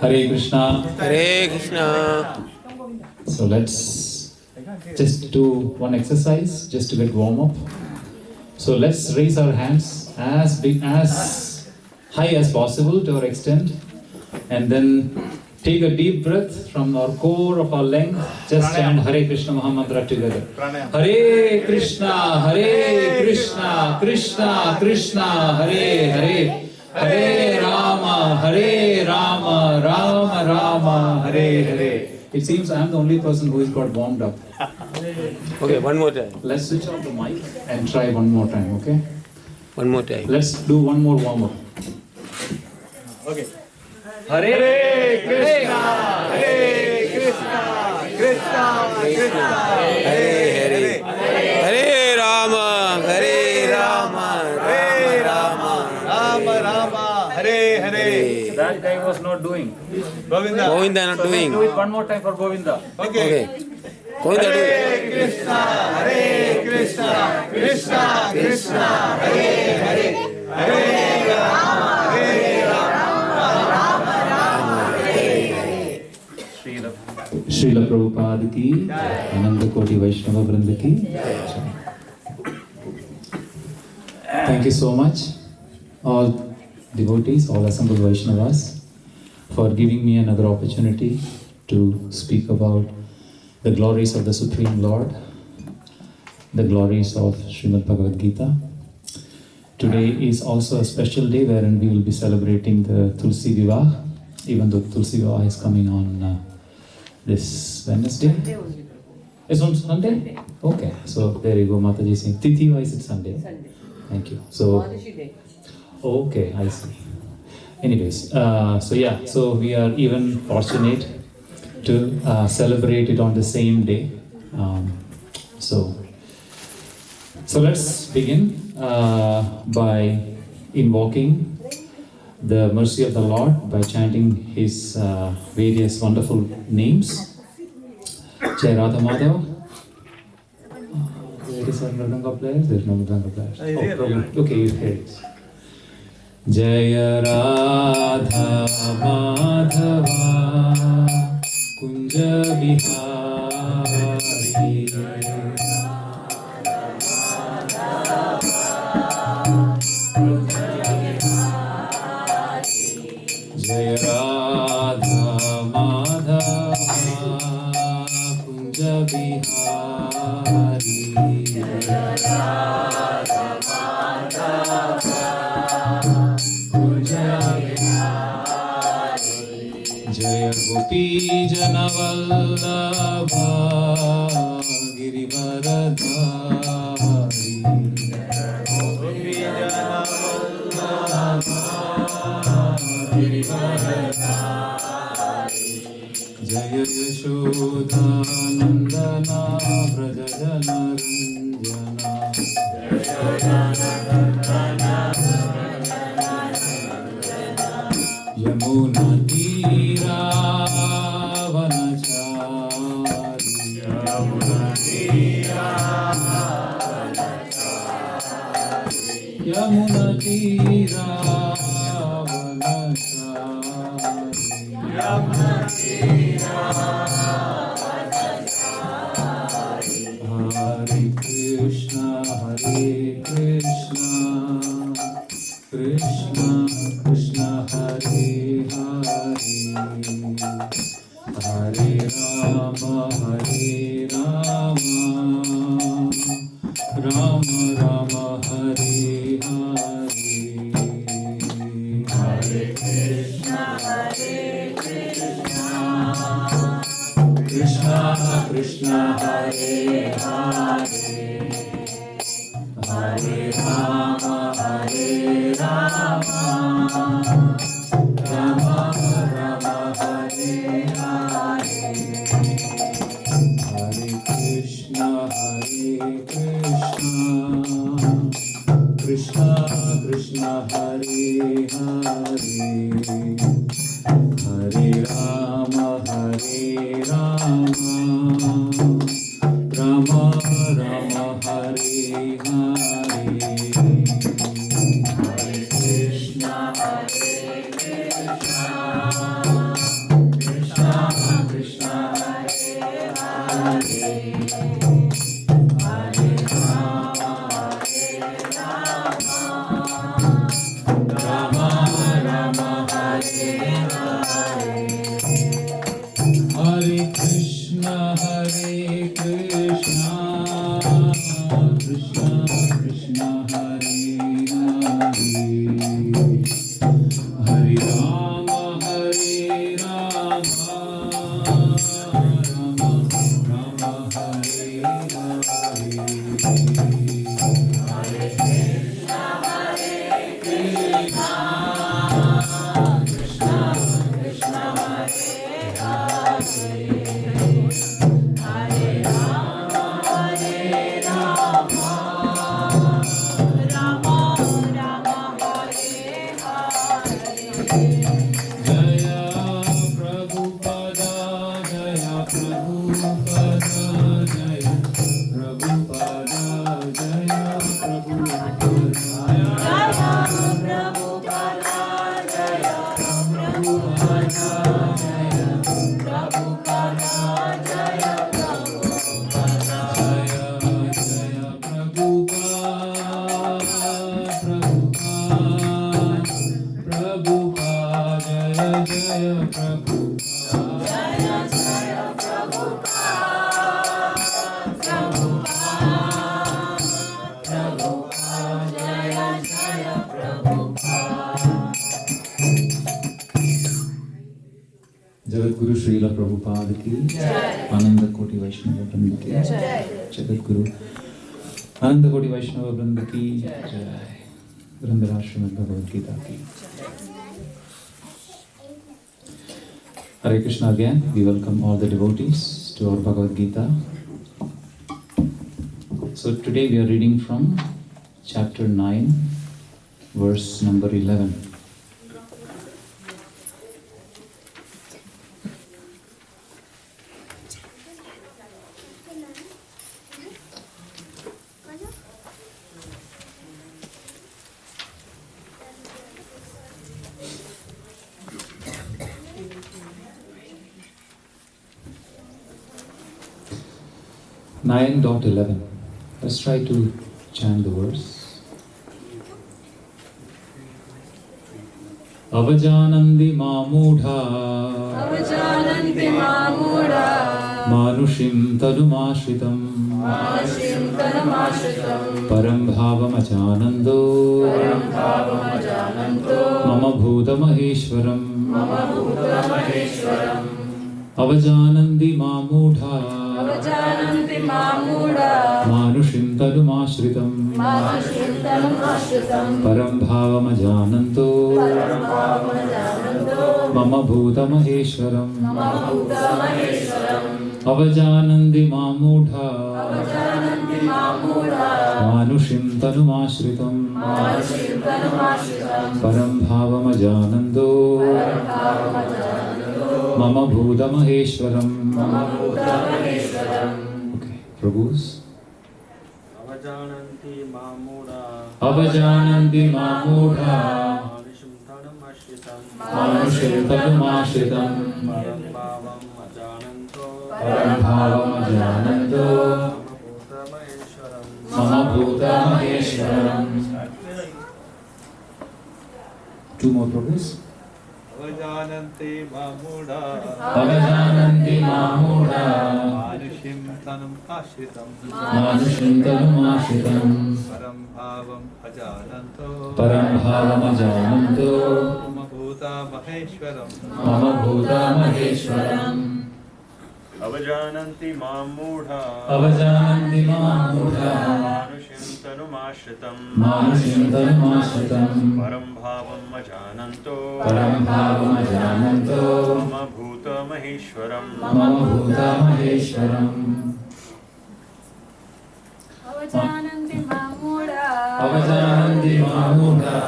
Hare Krishna. Hare Krishna. So let's just do one exercise just to get warm up. So let's raise our hands as big, as high as possible to our extent, and then take a deep breath from our core of our length. Just chant Hare Krishna Mahamantra together. Hare Krishna, Hare Krishna, Krishna Krishna, Hare Hare, Hare Rama, Rama Rama, Hare Hare. It seems I am the only person who has got warmed up. Okay, one more time. Let's switch off the mic and try one more time, okay? One more time. Let's do one more warm up. Okay. Hare Krishna, Hare Krishna, Krishna Krishna, Hare Hare, Hare Rama, Hare Rama, Hare Rama, Rama Rama, Hare Hare. That guy was not doing. Govinda. Govinda not doing. Do it one more time for Govinda. Okay. Govinda do. Hare Krishna, Hare Krishna, Krishna Krishna, Hare Hare, Hare Rama, Hare Rama, Rama Rama, Hare Hare. Srila Prabhupada ki, Ananda Koti Vaishnava Vrinda ki. Thank you so much, all devotees, all assembled Vaishnavas, for giving me another opportunity to speak about the glories of the Supreme Lord, the glories of Srimad Bhagavad Gita. Today is also a special day wherein we will be celebrating the TULSI VIVAH, even though TULSI VIVAH is coming on this Wednesday. It's on Sunday? Okay, so there you go, Mataji saying. Tithi wise it's Sunday. Sunday. Thank you. So, okay, I see. Anyways, so we are even fortunate to celebrate it on the same day. So let's begin by invoking the mercy of the Lord by chanting His various wonderful names. Jai Radha Madhava. Where is our Mridanga players? There's no Mridanga players. Okay, you hear it. Jai Radha Madhava Kunja Bihari. Jai Radha Madhava Kunja Bihari. Jai Radha Madhava Kunja Bihari. Jaya Gopi Janavallabha Girivaradhari. Gopi Janavallabha Jaya Yashodhanandana Vraja Janaranjana. Yamuna Tira Vanachari. Yamuna Tira Vanachari. Yamuna Tira Hare Krishna, Krishna Krishna, Hare Hare, Hare Rama, Rama Rama, Hare Hare. Hare Krishna, Krishna Krishna, Hare Hare, Hare Rama, Rama Rama, Hare Hare. Hare Krishna, Krishna Krishna, Hare Hare, Hare Rama, Rama Rama, Hare Hare. Hare Krishna, जगतगुरु श्रील प्रभुपाद की आनंद कोटि वैष्णव वृंद की जगतगुरु आनंद कोटि वैष्णव वृंद की जय। वृंदराज श्रीमद् भगवद गीता की। Hare Krishna again. We welcome all the devotees to our Bhagavad Gita. So today we are reading from chapter 9, verse number 11. Nine 11. Let's try to chant the verse. Avajanandi mamudha manushim tanumashritam param bhavamajanando mama bhutamaheshwaram avajanandi mamudha manushim tanumashritam param bhavamajananto mama bhutamaheshwaram avajanandi mamudha manushim tanumashritam param bhavamajananto mama bhutamaheshwaram. Okay, Prabhus. Avajananti mamudha manushim tanumashritam param bhavamajananto mama bhutamaheshwaram. Two more Prabhus. Avajananti mamudha manushim tanum ashritam param bhavam ajananto mama bhuta maheshwaram. Avajananti mamudha manushim tanum ashritam param bhavam ajananto mama bhuta maheshwaram. Avajananti mamudha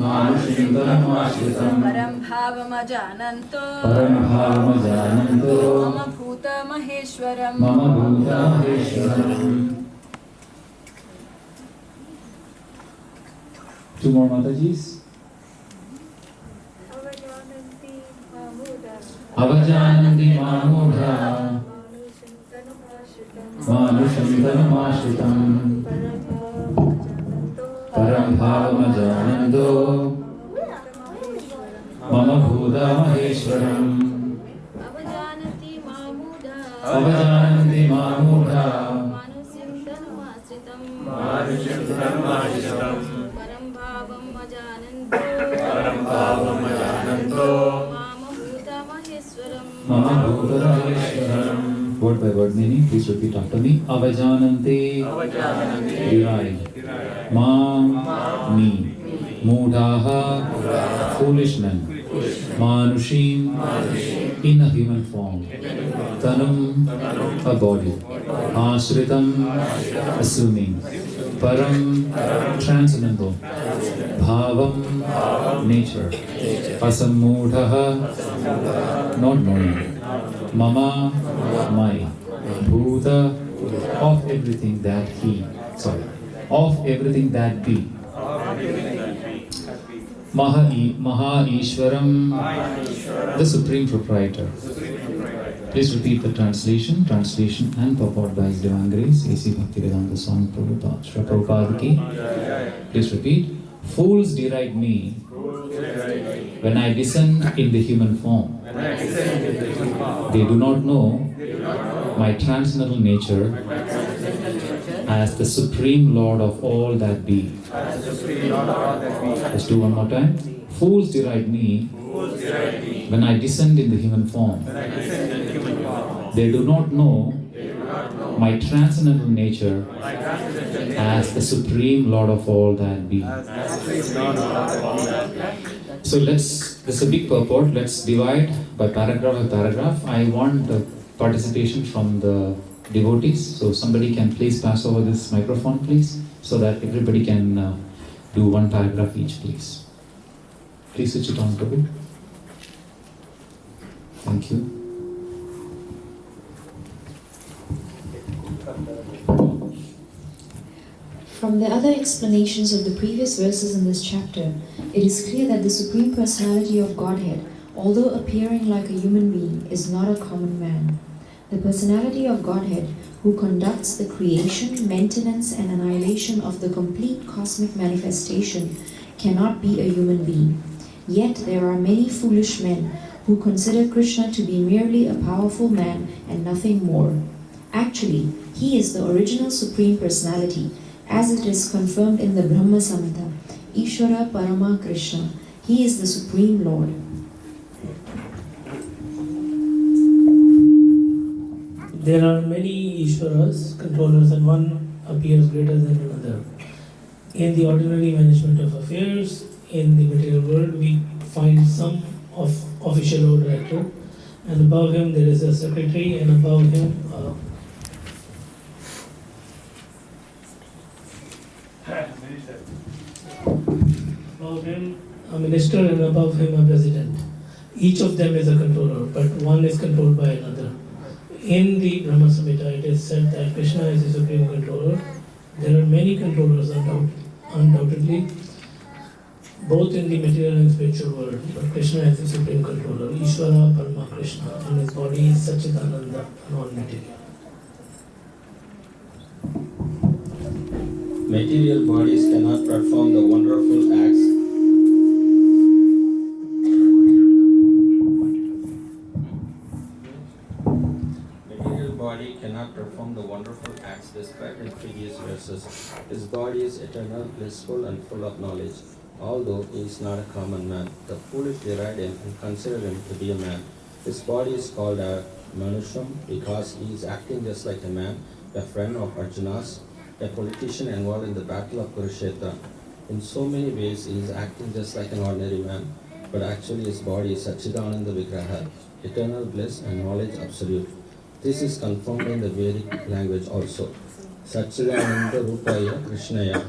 manushim tanumashritam param bhavamajananto mama bhuta maheshwaram. Two more Matajis. Avajananti Avajananti Mamudha Manusham Tanumashritam Param Bhavamajanando Mama Bhuta Maheshwaram Avajanati Mamudha Avajananti Mamudha Manusim Tanumashritam Param Bhavam Ajananto Mama Bhuta Maheshwaram Mama Bhuta Maheshwaram. Word by word meaning, please repeat after me. Avajanante Derive Mam Me Mudhaha Foolish men Manushim in a human form Tanum a body Ashritam assuming Param transcendental Bhavam nature Asamudhaha not knowing Mama my Bhuta of everything that of everything that be Maha Ishwaram the Supreme Proprietor. Please repeat the translation and purport by His Divine Grace A.C. Bhaktivedanta Swami Prabhupada Srila Prabhupada ki. Please repeat. Fools deride me when I descend in the human form. They do not know my transcendental nature as the Supreme Lord of all that be. Let's do one more time. Fools deride me when I descend in the human form. They do not know my transcendental nature as the Supreme Lord of all that be. So this is a big purport. Let's divide by paragraph. I want the participation from the devotees. So somebody can please pass over this microphone, please, so that everybody can do one paragraph each, please. Please switch it on, Prabhu. Thank you. From the other explanations of the previous verses in this chapter, it is clear that the Supreme Personality of Godhead, although appearing like a human being, is not a common man. The Personality of Godhead, who conducts the creation, maintenance, and annihilation of the complete cosmic manifestation, cannot be a human being. Yet there are many foolish men who consider Krishna to be merely a powerful man and nothing more. Actually, he is the original Supreme Personality, as it is confirmed in the Brahma Samhita, Ishvara Parama Krishna. He is the Supreme Lord. There are many Ishwaras, controllers, and one appears greater than another. In the ordinary management of affairs, in the material world, we find some official or director, and above him there is a secretary, and above him a minister, and above him a president. Each of them is a controller, but one is controlled by another. In the Brahma Samhita, it is said that Krishna is the supreme controller. There are many controllers, undoubtedly, both in the material and spiritual world, but Krishna is the supreme controller, Ishvara Parama Krishna, and his body is Satchidananda, non-material. Material bodies cannot perform the wonderful acts. Material body cannot perform the wonderful acts described in previous verses. His body is eternal, blissful, and full of knowledge. Although he is not a common man, the foolish deride him and consider him to be a man. His body is called a Manusham because he is acting just like a man, a friend of Arjuna's, a politician involved in the battle of Kurukshetra. In so many ways, he is acting just like an ordinary man, but actually his body is Satchidananda Vigraha, eternal bliss and knowledge absolute. This is confirmed in the Vedic language also. Satchidananda Rupaya Krishnaya.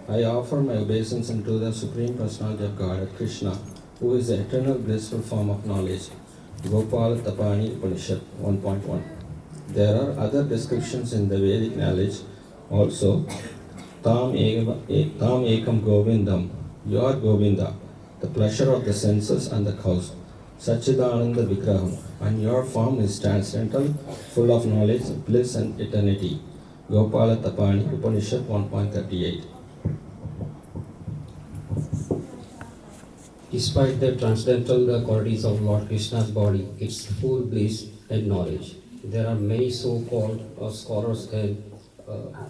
I offer my obeisance unto the Supreme Personality of God, Krishna, who is the eternal blissful form of knowledge. Gopal Tapani Upanishad 1.1. There are other descriptions in the Vedic knowledge also. Tam Ekam Govindam, you are Govinda, the pleasure of the senses and the cows. Sachidananda Vigraham, and your form is transcendental, full of knowledge, bliss, and eternity. Gopala Tapani, Upanishad 1.38. Despite the transcendental qualities of Lord Krishna's body, its full bliss and knowledge, there are many so-called scholars and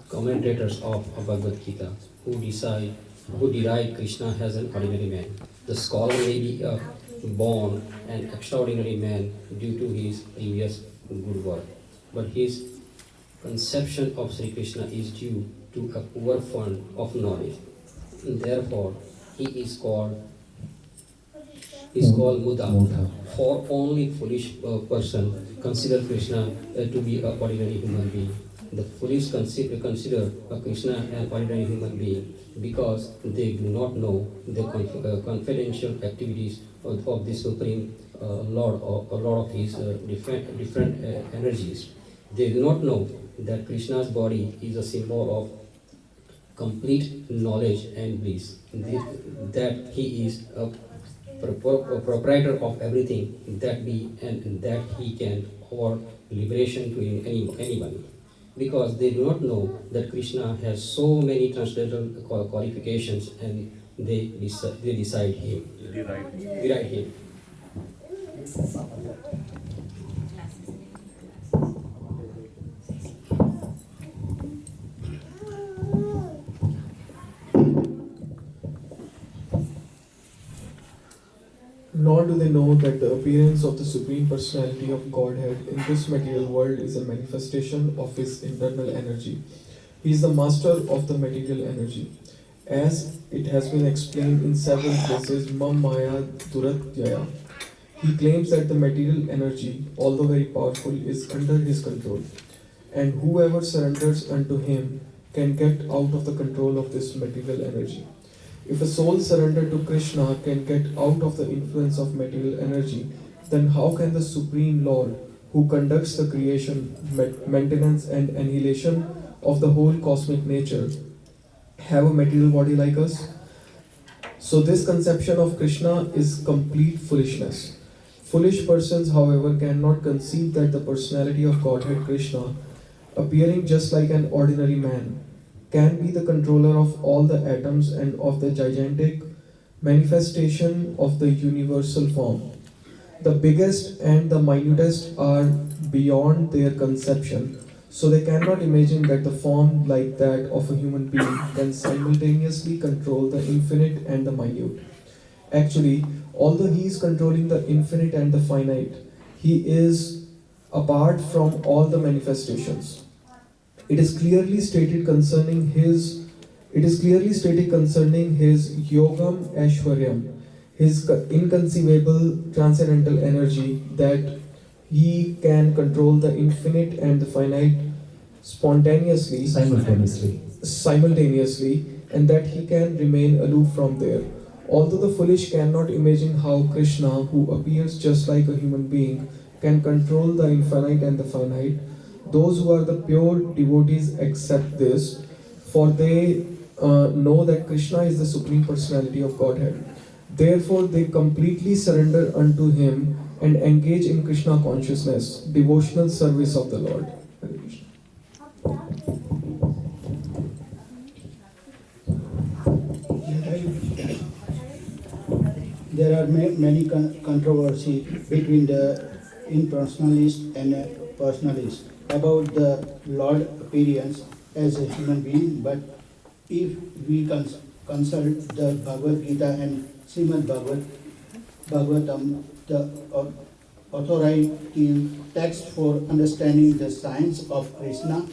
commentators of Bhagavad Gita who deride Krishna as an ordinary man. The scholar may be born an extraordinary man due to his previous good work, but his conception of Sri Krishna is due to a poor fund of knowledge. Therefore, he is called Mudha. For only foolish person consider Krishna to be an ordinary human being. The foolish consider Krishna an ordinary human being because they do not know the confidential activities of the Supreme Lord or a lot of his different energies. They do not know that Krishna's body is a symbol of complete knowledge and bliss, that he is a proprietor of everything that be and that he can offer liberation to anyone. Because they do not know that Krishna has so many transcendental qualifications and they deride him. Nor do they know that the appearance of the Supreme Personality of Godhead in this material world is a manifestation of His internal energy. He is the master of the material energy. As it has been explained in several places, Mam Maya Duratyaya. He claims that the material energy, although very powerful, is under his control, and whoever surrenders unto him can get out of the control of this material energy. If a soul surrendered to Krishna can get out of the influence of material energy, then how can the Supreme Lord, who conducts the creation, maintenance and annihilation of the whole cosmic nature, have a material body like us? So this conception of Krishna is complete foolishness. Foolish persons, however, cannot conceive that the personality of Godhead Krishna, appearing just like an ordinary man, can be the controller of all the atoms and of the gigantic manifestation of the universal form. The biggest and the minutest are beyond their conception, so they cannot imagine that the form like that of a human being can simultaneously control the infinite and the minute. Actually, although he is controlling the infinite and the finite, he is apart from all the manifestations. It is clearly stated concerning his Yogam Aishwaryam, his inconceivable transcendental energy, that he can control the infinite and the finite simultaneously, and that he can remain aloof from there. Although the foolish cannot imagine how Krishna, who appears just like a human being, can control the infinite and the finite, those who are the pure devotees accept this, for they know that Krishna is the Supreme Personality of Godhead. Therefore, they completely surrender unto Him and engage in Krishna consciousness, devotional service of the Lord. Hare Krishna. There are many controversy between the impersonalist and personalist about the Lord appearance as a human being, but if we consult the Bhagavad Gita and Srimad Bhagavatam, the authoritative text for understanding the science of Krishna,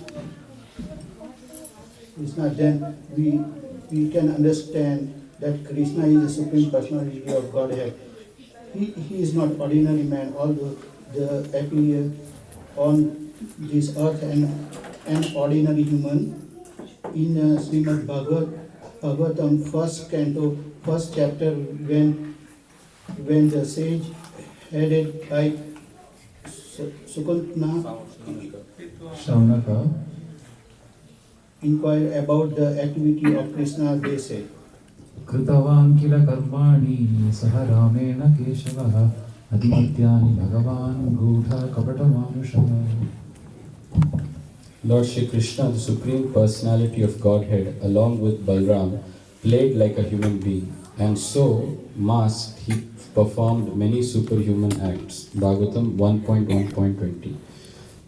then we can understand that Krishna is the Supreme Personality of Godhead. He is not ordinary man, although the appear on this earth and an ordinary human. In Srimad Bhagavatam, first canto, first chapter, when the sage headed by Shaunaka inquired about the activity of Krishna, they said, Kritavan kila karmani saha ramena keshavah Adityani Bhagavan Gudha Kapatamanusha. Lord Shri Krishna, the Supreme Personality of Godhead, along with Balram, played like a human being, and so masked he performed many superhuman acts. Bhagavatam 1.1.20.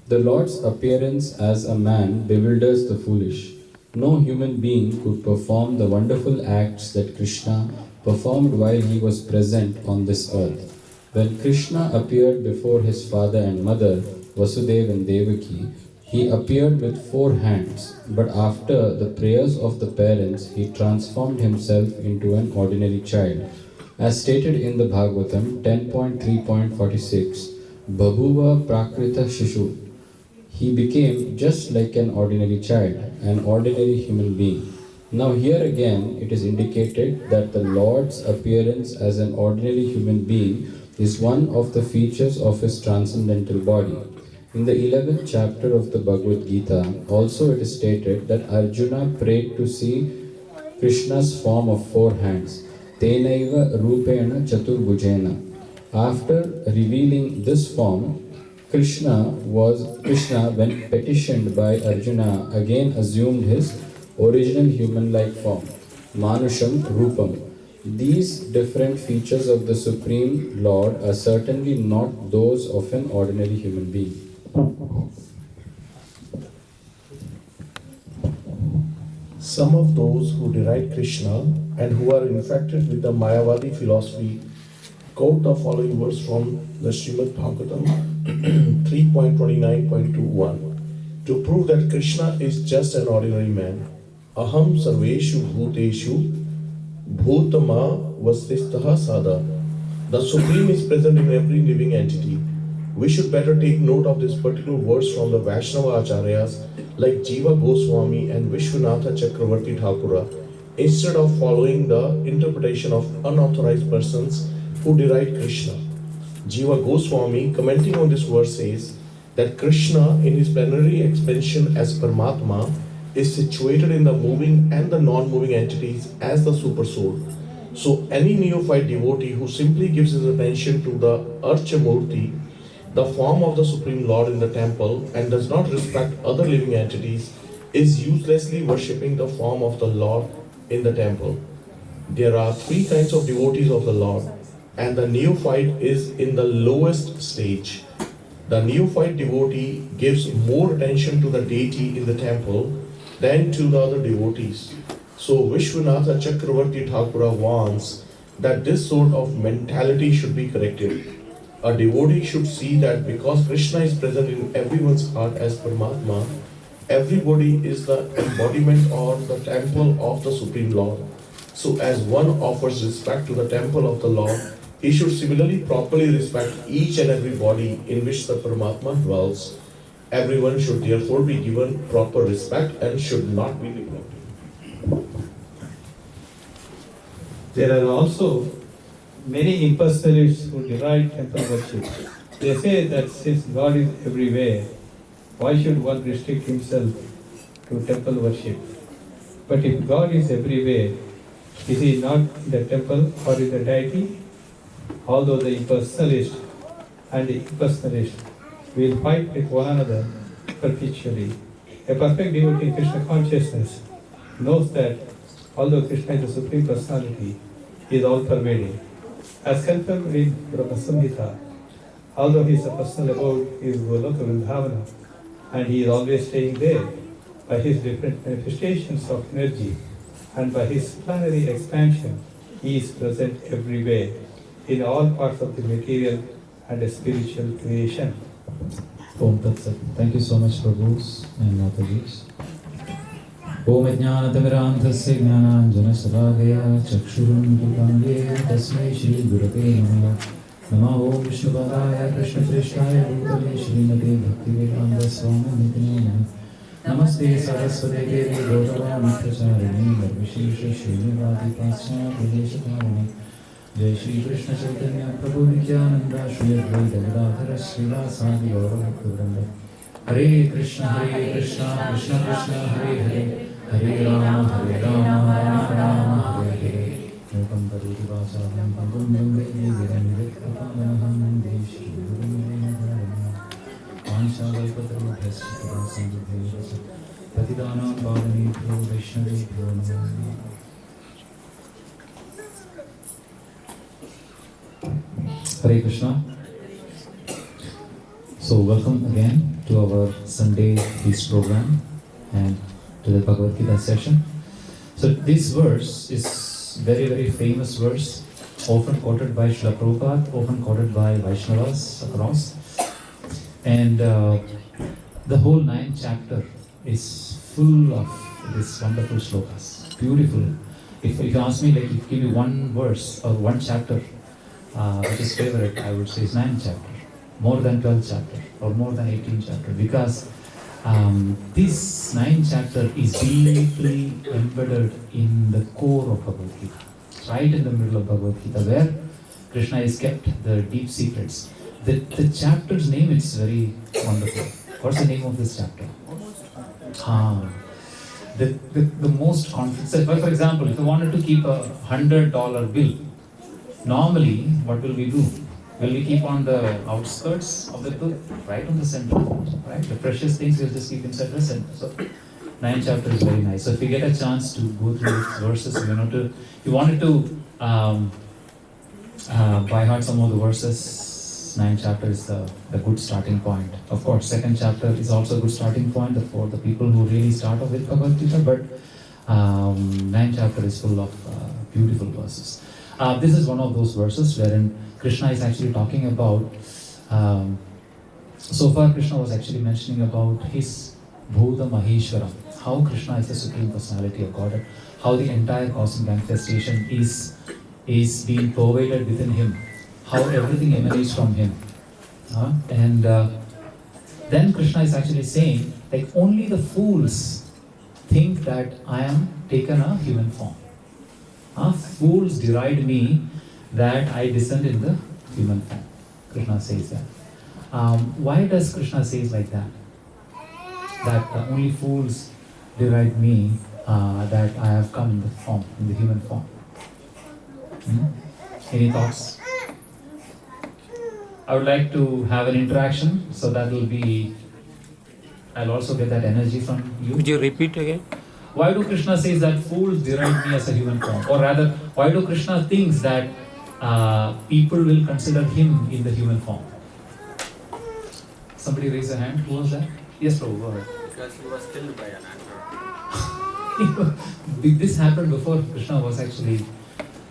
The Lord's appearance as a man bewilders the foolish. No human being could perform the wonderful acts that Krishna performed while he was present on this earth. When Krishna appeared before his father and mother, Vasudeva and Devaki, he appeared with 4 hands, but after the prayers of the parents, he transformed himself into an ordinary child. As stated in the Bhagavatam 10.3.46, Babhuva Prakrita Shishu. He became just like an ordinary child, an ordinary human being. Now here again, it is indicated that the Lord's appearance as an ordinary human being is one of the features of his transcendental body. In the 11th chapter of the Bhagavad Gita, also it is stated that Arjuna prayed to see Krishna's form of 4 hands, Tenaiva Rupena Chaturbhujena. After revealing this form, Krishna, when petitioned by Arjuna, again assumed his original human-like form, Manusham Rupam. These different features of the Supreme Lord are certainly not those of an ordinary human being. Some of those who deride Krishna and who are infected with the Mayavadi philosophy quote the following verse from the Srimad Bhagavatam 3.29.21 to prove that Krishna is just an ordinary man. Aham sarveshu bhuteshu bhutama vasistha sada. The Supreme is present in every living entity. We should better take note of this particular verse from the Vaishnava Acharyas like Jiva Goswami and Vishwanatha Chakravarti Thakura, instead of following the interpretation of unauthorized persons who deride Krishna. Jiva Goswami, commenting on this verse, says that Krishna, in his plenary expansion as Paramatma, is situated in the moving and the non-moving entities as the Supersoul. So any neophyte devotee who simply gives his attention to the Archamurti, the form of the Supreme Lord in the temple, and does not respect other living entities, is uselessly worshipping the form of the Lord in the temple. There are 3 kinds of devotees of the Lord, and the neophyte is in the lowest stage. The neophyte devotee gives more attention to the deity in the temple than to the other devotees. So Vishwanatha Chakravarti Thakura warns that this sort of mentality should be corrected. A devotee should see that because Krishna is present in everyone's heart as Paramatma, everybody is the embodiment or the temple of the Supreme Lord. So as one offers respect to the temple of the Lord, he should similarly properly respect each and every body in which the Paramatma dwells. Everyone should therefore be given proper respect and should not be neglected. There are also many impersonalists who deride temple worship. They say that since God is everywhere, why should one restrict himself to temple worship? But if God is everywhere, is he not in the temple or in the deity? Although the impersonalist and the impersonalist will fight with one another perpetually, a perfect devotee in Krishna consciousness knows that although Krishna is the Supreme Personality, he is all-pervading. As confirmed in Brahma Samhita, although his personal abode is Goloka Vrindavana, and he is always staying there, by his different manifestations of energy and by his planetary expansion, he is present everywhere, in all parts of the material and the spiritual creation. Om Tat Sat. Thank you so much, Prabhus and Matajis. Om Jnanatimirandhasya Jnananjana Savagaya Chakshurunmukhandaya Tasmai Shri Gurave Namaha. Namo Om Vishnupadaya Krishna Krishnaya Bhutale Srimate Bhaktivedanta Swami Nityananda. Namaste Saraswate Devi Gaurava Pracharine Nirvishesha Srinivadi Pascha Pradeshakarine. Jai Shri Krishna Chaitanya Prabhu Nityananda Shri Advaita Gadadhara Srivasadi Gaurava. Hare Krishna Krishna Krishna Hare Hare Hare Rama Rama Rama Hare Hare. Mukam Pariti Vasaham Pangum Vande Viram Vikhapanaham Patitanam Pavanebhyo Vaishnavebhyo Namo Namaha. Hare Krishna. So welcome again to our Sunday feast program and to the Bhagavad Gita session. So this verse is very, very famous verse, often quoted by Srila Prabhupada, often quoted by Vaishnavas across. And the whole 9th chapter is full of these wonderful shlokas. Beautiful. If you ask me, like, give me one verse or one chapter, which is favorite, I would say it's 9th chapter. More than 12th chapter or more than 18th chapter. Because this 9th chapter is deeply embedded in the core of Bhagavad Gita. Right in the middle of Bhagavad Gita, where Krishna is kept the deep secrets. The chapter's name is very wonderful. What's the name of this chapter? The most confident. For example, if you wanted to keep a $100 bill, normally what will we do? Will we keep on the outskirts of the bill, right on the center? Right? The precious things we'll just keep inside the center. So 9th chapter is very nice. So if you get a chance to go through these verses, you wanted to by heart some of the verses. 9th chapter is the good starting point. Of course, 2nd chapter is also a good starting point for the people who really start off with Bhagavad Gita, but 9th chapter is full of beautiful verses. This is one of those verses wherein Krishna is actually talking about, so far Krishna was actually mentioning about his Bhuta Maheshwaram, how Krishna is the Supreme Personality of Godhead, how the entire cosmic manifestation is being pervaded within him, how everything emanates from him. And then Krishna is actually saying, like, only the fools think that I am taken a human form. Fools deride me that I descend in the human form. Krishna says that. Why does Krishna say like that? That only fools deride me that I have come in the form, in the human form. Any thoughts? I would like to have an interaction, so that will be, I'll also get that energy from you. Would you repeat again? Why do Krishna says that fools deride me as a human form? Or rather, why do Krishna thinks that people will consider him in the human form? Somebody raise a hand. Who was that? Yes, Prabhu, go ahead. Because he was killed by an actor. This happened before Krishna was actually,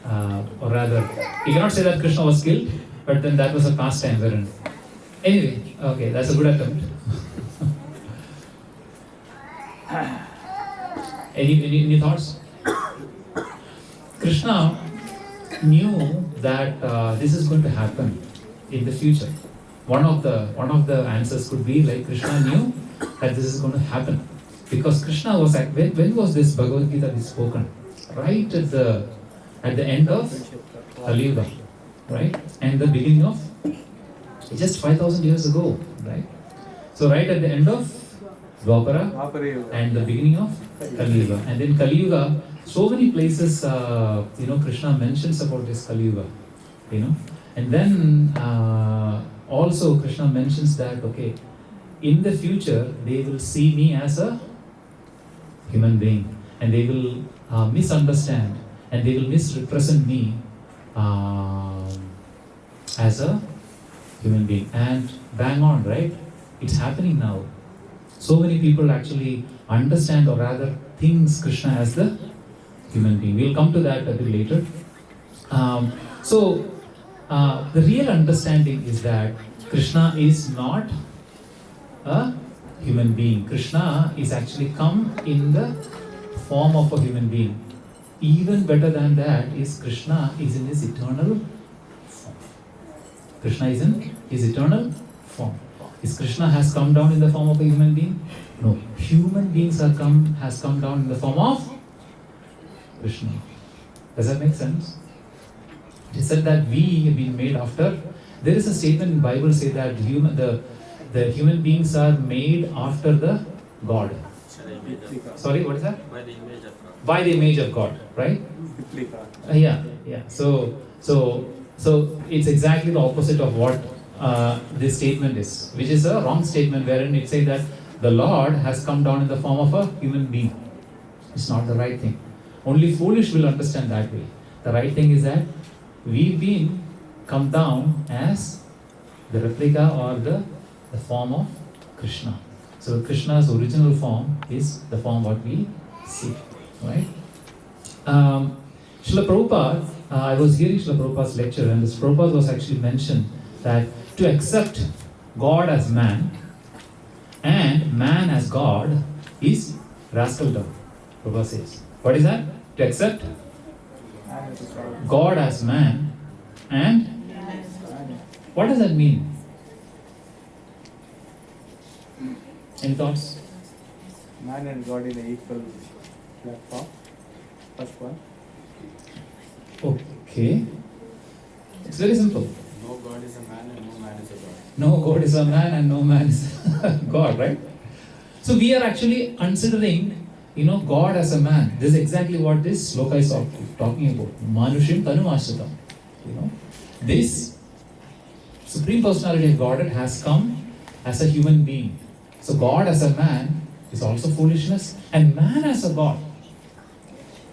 or rather, you cannot say that Krishna was killed, but then that was a pastime wherein. Anyway, okay, that's a good attempt. Any thoughts? Krishna knew that this is going to happen in the future. One of the answers could be like Krishna knew that this is going to happen because Krishna was when was this Bhagavad Gita spoken? Right at the end of Kali Yuga, right? And the beginning of just 5,000 years ago, right? So right at the end of Dwapara and the beginning of Kali Yuga. And then Kali Yuga, so many places, Krishna mentions about this Kali Yuga, And then also Krishna mentions that, okay, in the future, they will see me as a human being. And they will misunderstand and they will misrepresent me as a human being. And bang on, right? It's happening now. So many people actually understand or rather thinks Krishna as the human being. We'll come to that a bit later. The real understanding is that Krishna is not a human being. Krishna is actually come in the form of a human being. Even better than that is Krishna is in his eternal form. Krishna is in his eternal form. Is Krishna has come down in the form of a human being? No. Human beings has come down in the form of Krishna. Does that make sense? It is said that we have been made after. There is a statement in the Bible say that the human beings are made after the God. Sorry, what is that? By the image of God. By the image of God, right? Yeah. So it's exactly the opposite of what this statement is, which is a wrong statement wherein it says that the Lord has come down in the form of a human being. It's not the right thing. Only foolish will understand that way. The right thing is that we've been come down as the replica or the form of Krishna. So Krishna's original form is the form what we see, right? Srila Prabhupada, I was hearing Srila Prabhupada's lecture, and this Prabhupada was actually mentioned that to accept God as man and man as God is rascaldom, Prabhupada says. What is that? To accept God as man and what does that mean? Any thoughts? Man and God in an equal platform. First one. Okay. It's very simple. No God is a man and no man is a God. No God is a man and no man is God, right? So we are actually considering, God as a man. This is exactly what this sloka is talking about. Manushim Tanumashritam. This Supreme Personality of Godhead has come as a human being. So God as a man is also foolishness, and man as a God,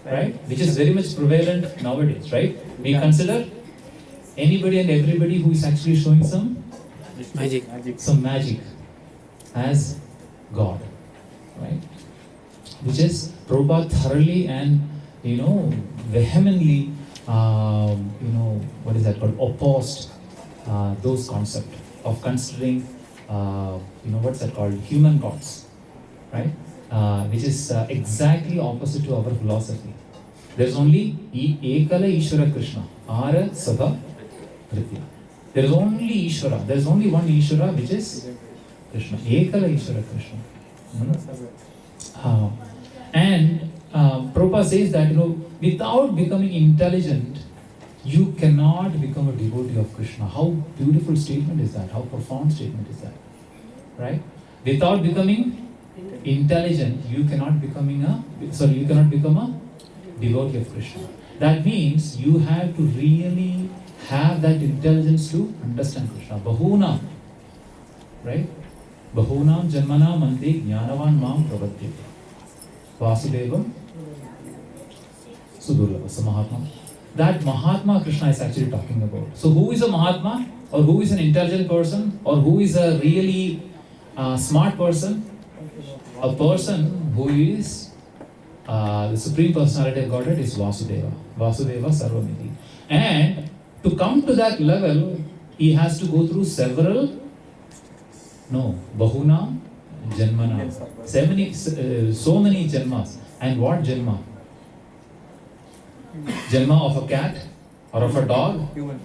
right? Which is very much prevalent nowadays, right? We consider anybody and everybody who is actually showing some magic as God, right? Which is Prabhupada thoroughly and vehemently opposed those concepts of considering what's that called, human gods, right? Which is exactly opposite to our philosophy. There's only Ekala Ishvara Krishna, Ara Sabha Pritya. There is only Ishvara. There is only one Ishvara, which is Krishna. Ekala Ishvara Krishna. And Prabhupada says that without becoming intelligent, you cannot become a devotee of Krishna. How beautiful statement is that? How profound statement is that? Right? Without becoming intelligent, you cannot become a devotee of Krishna. That means you have to really have that intelligence to understand Krishna. Bahunam, right? Bahunam janmanam ante jnanavan mam pravadyate. Vasudevam Sudurlabha, so Mahatma. That Mahatma Krishna is actually talking about. So who is a Mahatma, or who is an intelligent person, or who is a really smart person? A person who is the Supreme Personality of Godhead is Vasudeva. Vasudeva Sarvamiti. And to come to that level, he has to go through Bahuna Janmana. So many Janmas. And what Janma? Janma of a cat or of a dog? Human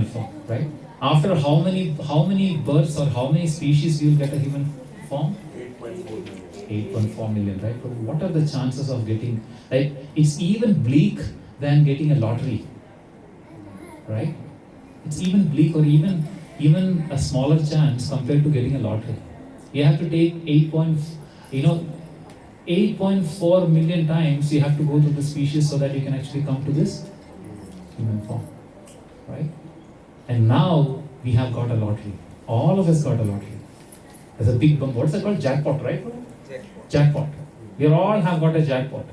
form, right? After how many births or how many species you will get a human form? 8.4 million, right? But what are the chances of getting, right? It's even bleak than getting a lottery, right? It's even bleak, or even a smaller chance compared to getting a lottery. You have to take 8.4 million times you have to go through the species so that you can actually come to this human form, right? And now we have got a lottery. All of us got a lottery. There's a big bump. What's that called? Jackpot, right? Jackpot. We all have got a jackpot.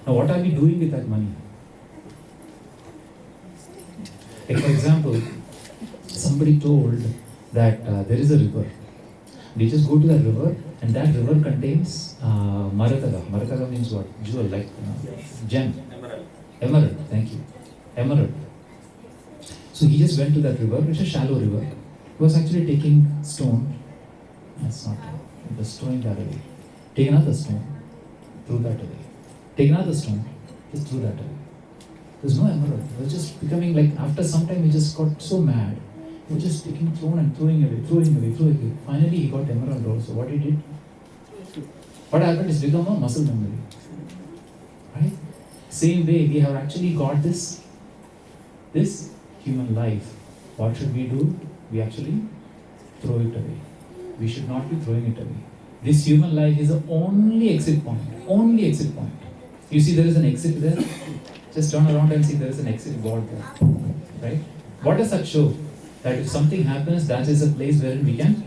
Now what are we doing with that money? Like for example, somebody told that there is a river. We just go to that river, and that river contains Marataga. Marataga means what? Jewel, like gem. Emerald. Thank you. Emerald. So he just went to that river. It's a shallow river. He was actually taking stone. That's not true. He was throwing that away. Take another stone. Threw that away. Take another stone. Just threw that away. There's no emerald. It was just becoming like, after some time he just got so mad. He was just taking stone and throwing away. Finally he got emerald also. What he did? What happened is become a muscle memory. Right? Same way we have actually got this human life. What should we do? We actually throw it away. We should not be throwing it away. This human life is the only exit point. Only exit point. You see there is an exit there? Just turn around and see there is an exit board there. Right? What does that show? That if something happens, that is a place where we can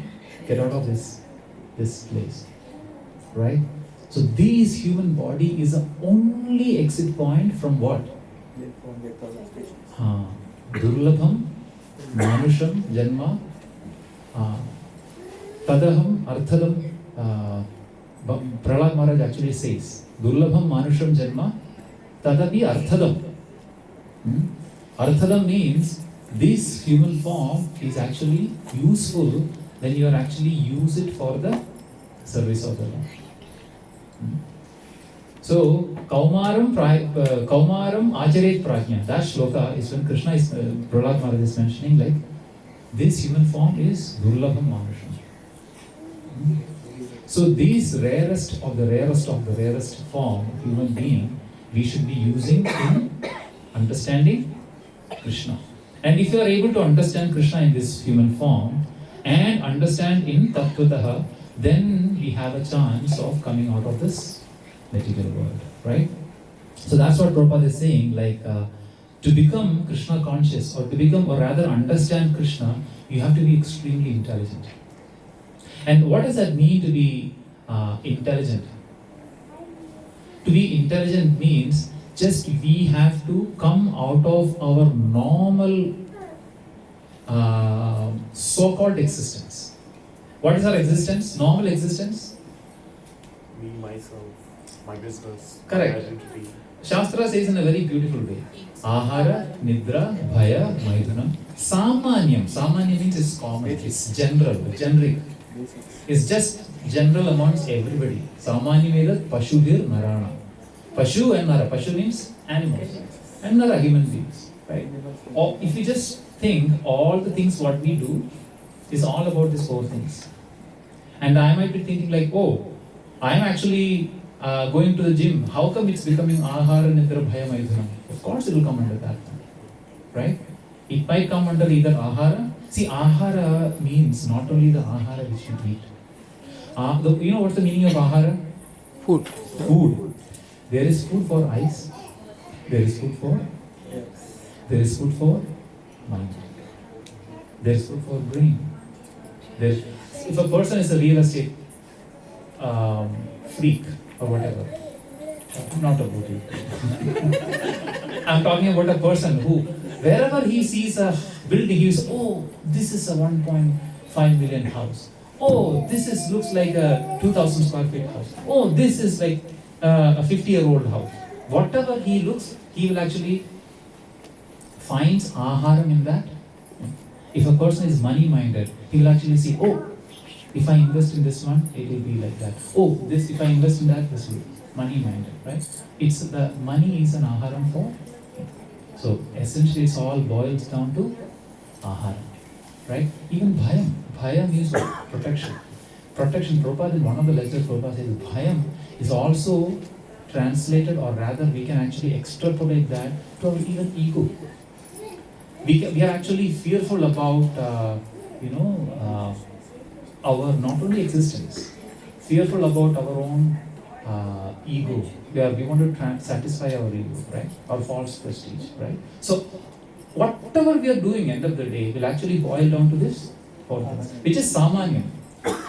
get out of this this place, right? So this human body is the only exit point from what? Durlabham, Manusham, Janma, Tadaham, Arthadam. Prahlad Maharaj actually says, Durlabham, Manusham, Janma, Tadapi, Arthadam. Arthadam means this human form is actually useful when you are actually use it for the service of the Lord. So, Kaumaram Acharet Prajna, that shloka is when Krishna is, Prahlad Maharaj is mentioning, like, this human form is Durlabham Manusham. So, this rarest of the rarest form of human being, we should be using in understanding Krishna. And if you are able to understand Krishna in this human form and understand in Tattvataha, then we have a chance of coming out of this material world, right? So that's what Prabhupada is saying, like to become Krishna conscious, or to become, or rather understand Krishna, you have to be extremely intelligent. And what does that mean to be intelligent? To be intelligent means just we have to come out of our normal so-called existence. What is our existence? Normal existence? Me, myself, my business, Correct. my identity. Shastra says in a very beautiful way, Ahara, Nidra, Bhaya, Maidhanam, Samanyam. Samanyam means it's common, it's general, generic. It's just general amongst everybody. Samanyam means Pashubhir Narana. Pashu and Nara. Pashu means animals. And Nara, human beings. Right? Or if you just think, all the things what we do is all about these four things. And I might be thinking like, oh, I'm actually going to the gym. How come it's becoming Ahara, Nidra, Bhaya, Maidhanam? Of course it will come under that. Right? It might come under either Ahara. See, Ahara means not only the Ahara which you eat. You know what's the meaning of Ahara? Food. Food. There is food for eyes. There is food for mind. There is food for brain. If a person is a real estate freak or whatever, not about it. I'm talking about a person who, wherever he sees a building, he says, oh, this is a 1.5 million house. Oh, this looks like a 2,000 square feet house. Oh, this is like a 50-year-old house. Whatever he looks, he will actually finds aharam in that. If a person is money-minded, he will actually see, oh, if I invest in this one, it will be like that. Oh, this, if I invest in that, this will be money-minded, right? It's the money is an aharam for. So essentially, it's all boils down to aharam, right? Even bhayam. Bhayam means protection. Protection. Prabhupada in one of the lectures, Prabhupada says bhayam is also translated, or rather, we can actually extrapolate that to our even ego. We are actually fearful about, our not only existence, fearful about our own ego. We want to satisfy our ego, right? Our false prestige, right? So, whatever we are doing, end of the day, will actually boil down to this four things, which is samanyam.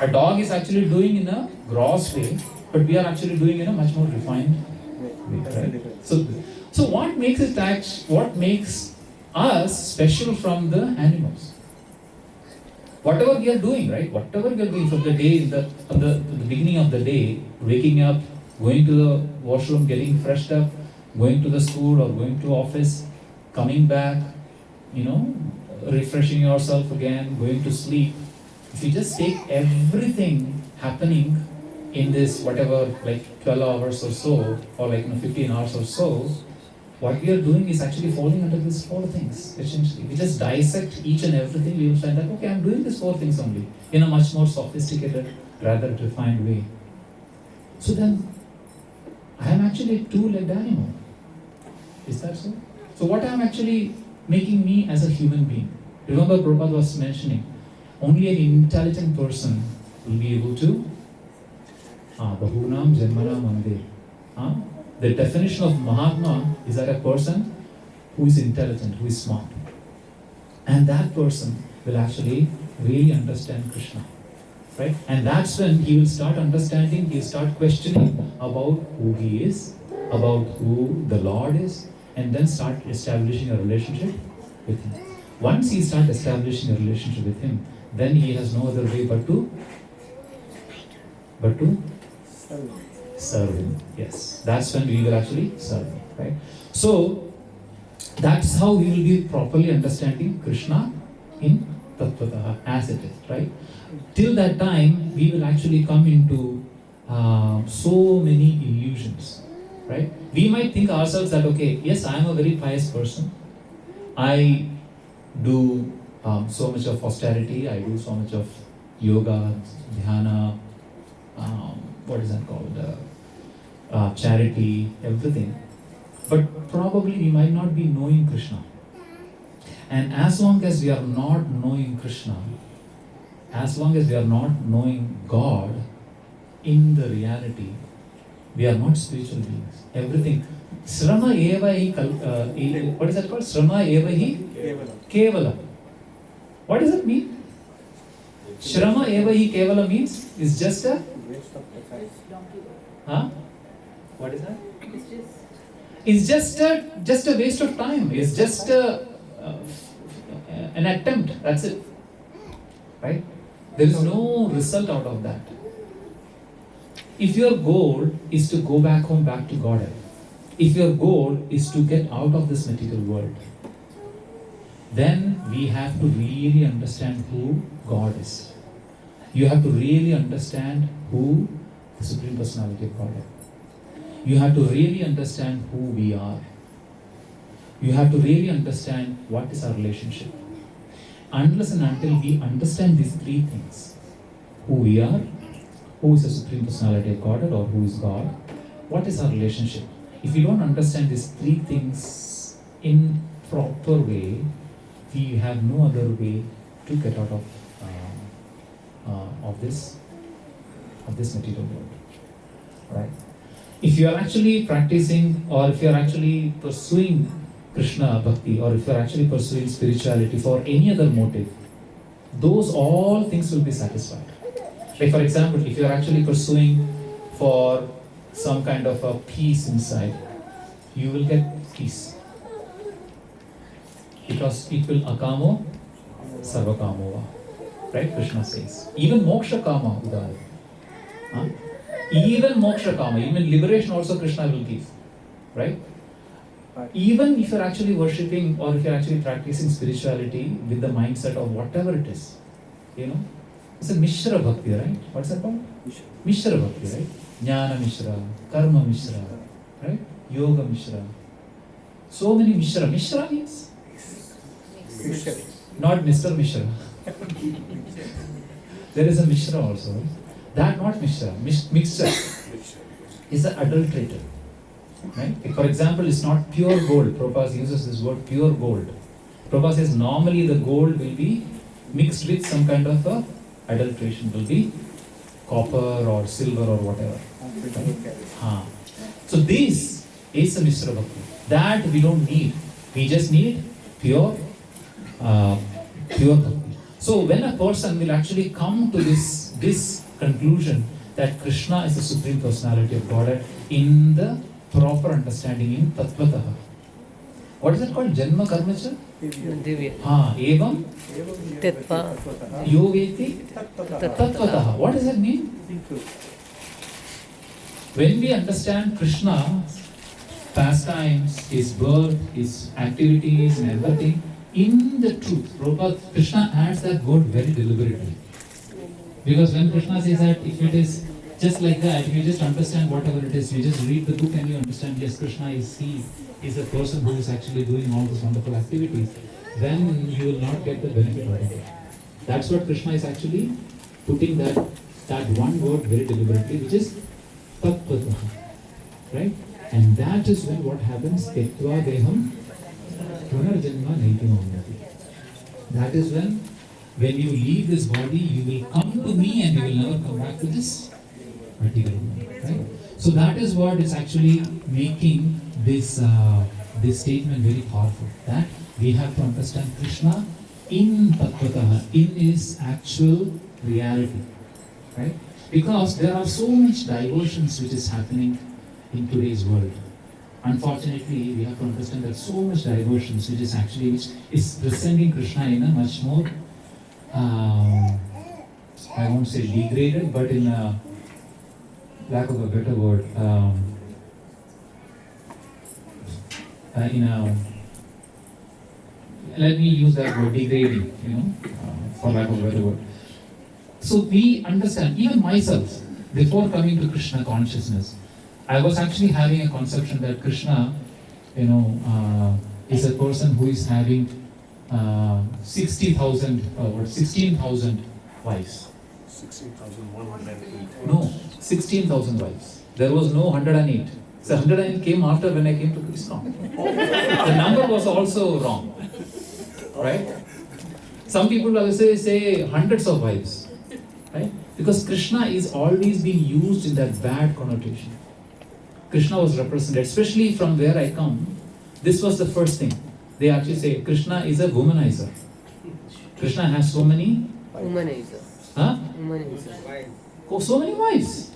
A dog is actually doing in a gross way, but we are actually doing in a much more refined way, right? So what makes us special from the animals? Whatever we are doing, right? Whatever we are doing from the day, from the beginning of the day, waking up, going to the washroom, getting freshed up, going to the school or going to office, coming back, refreshing yourself again, going to sleep. If you just take everything happening in this whatever, like 12 hours or so, or like 15 hours or so, what we are doing is actually falling under these four things, essentially. We just dissect each and everything, we will find that, okay, I'm doing these four things only, in a much more sophisticated, rather refined way. So then, I am actually a two-legged animal. Is that so? So what I am actually making me as a human being? Remember Prabhupada was mentioning, only an intelligent person will be able to Bahunam Janmana Mandir. The definition of Mahatma is that a person who is intelligent, who is smart. And that person will actually really understand Krishna. right? And that's when he will start understanding, he will start questioning about who he is, about who the Lord is, and then start establishing a relationship with him. Once he starts establishing a relationship with him, then he has no other way but to serve him. Yes, that's when we will actually serve him, right? So that's how we will be properly understanding Krishna in Tattvataha as it is, right? Till that time, we will actually come into so many illusions, right? We might think ourselves that, okay, yes, I am a very pious person. I do so much of austerity, I do so much of yoga, dhyana, what is that called? Charity, everything. But probably we might not be knowing Krishna. And as long as we are not knowing Krishna, as long as we are not knowing God in the reality, we are not spiritual beings. Everything. Srama eva hi, what is that called? Srama eva hi kevala. What does it mean? Shrama eva hi kevala means is just a what is that? It's just a waste of time. It's just an attempt. That's it. Right? There is no result out of that. If your goal is to go back home, back to Godhead, if your goal is to get out of this material world, then we have to really understand who God is. You have to really understand who the Supreme Personality of Godhead. You have to really understand who we are. You have to really understand what is our relationship. Unless and until we understand these three things, who we are, who is the Supreme Personality of Godhead or who is God, what is our relationship? If we don't understand these three things in proper way, we have no other way to get out of this material world, right? If you are actually practicing, or if you are actually pursuing Krishna Bhakti, or if you are actually pursuing spirituality for any other motive, those all things will be satisfied. Like for example, if you are actually pursuing for some kind of a peace inside, you will get peace. Because it will akamo sarvakamova. Right? Krishna says. Even moksha kama udaya. Even moksha kama, even liberation also Krishna will give. Right? Even if you're actually worshipping or if you're actually practicing spirituality with the mindset of whatever it is, it's a Mishra Bhakti, right? What's that called? Mishra Bhakti, right? Jnana Mishra, Karma Mishra, right? Yoga Mishra. So many Mishra. Mishra means? Not Mr. Mishra. There is a Mishra also. Right? That not Mishra. Mixture is the adulterator. Right? For example, it's not pure gold. Prabhupada uses this word pure gold. Prabhupada says normally the gold will be mixed with some kind of a adulteration. Will be copper or silver or whatever. Right? So this is a Mishra Bhakti. That we don't need. We just need pure Bhakti. So when a person will actually come to this conclusion that Krishna is the Supreme Personality of Godhead in the proper understanding in Tattvataha. What is it called? Janma Karmacha? Divya. Evam Tattva. Yoveti Tattvataha. What does that mean? When we understand Krishna's pastimes, his birth, his activities and everything in the truth, Prabhupada, Krishna adds that word very deliberately. Because when Krishna says that if it is just like that, if you just understand whatever it is, you just read the book and you understand, yes, Krishna is a person who is actually doing all those wonderful activities, then you will not get the benefit of it. That's what Krishna is actually putting that one word very deliberately, which is Tattvataha. Right? And that is when what happens, Tektva Deham Punarjanma Naitimamyati. That is when you leave this body, you will come to me and you will never come back to this material world. Right? So that is what is actually making this statement very powerful. That we have to understand Krishna in Tattvataha, in his actual reality. right? Because there are so much diversions which is happening in today's world. Unfortunately, we have to understand that so much diversions which is presenting Krishna in a much more, I won't say degraded, but in a lack of a better word, let me use that word, degrading, for lack of a better word. So we understand, even myself, before coming to Krishna consciousness, I was actually having a conception that Krishna, is a person who is having 16,000 wives. 16,108. No, 16,000 wives. There was no 108. So 108 came after when I came to Krishna. The number was also wrong. Right? Some people will say hundreds of wives. Right? Because Krishna is always being used in that bad connotation. Krishna was represented, especially from where I come. This was the first thing. They actually say Krishna is a womanizer. Krishna has so many. Womanizer. Huh? Womanizer. Oh, so many wives.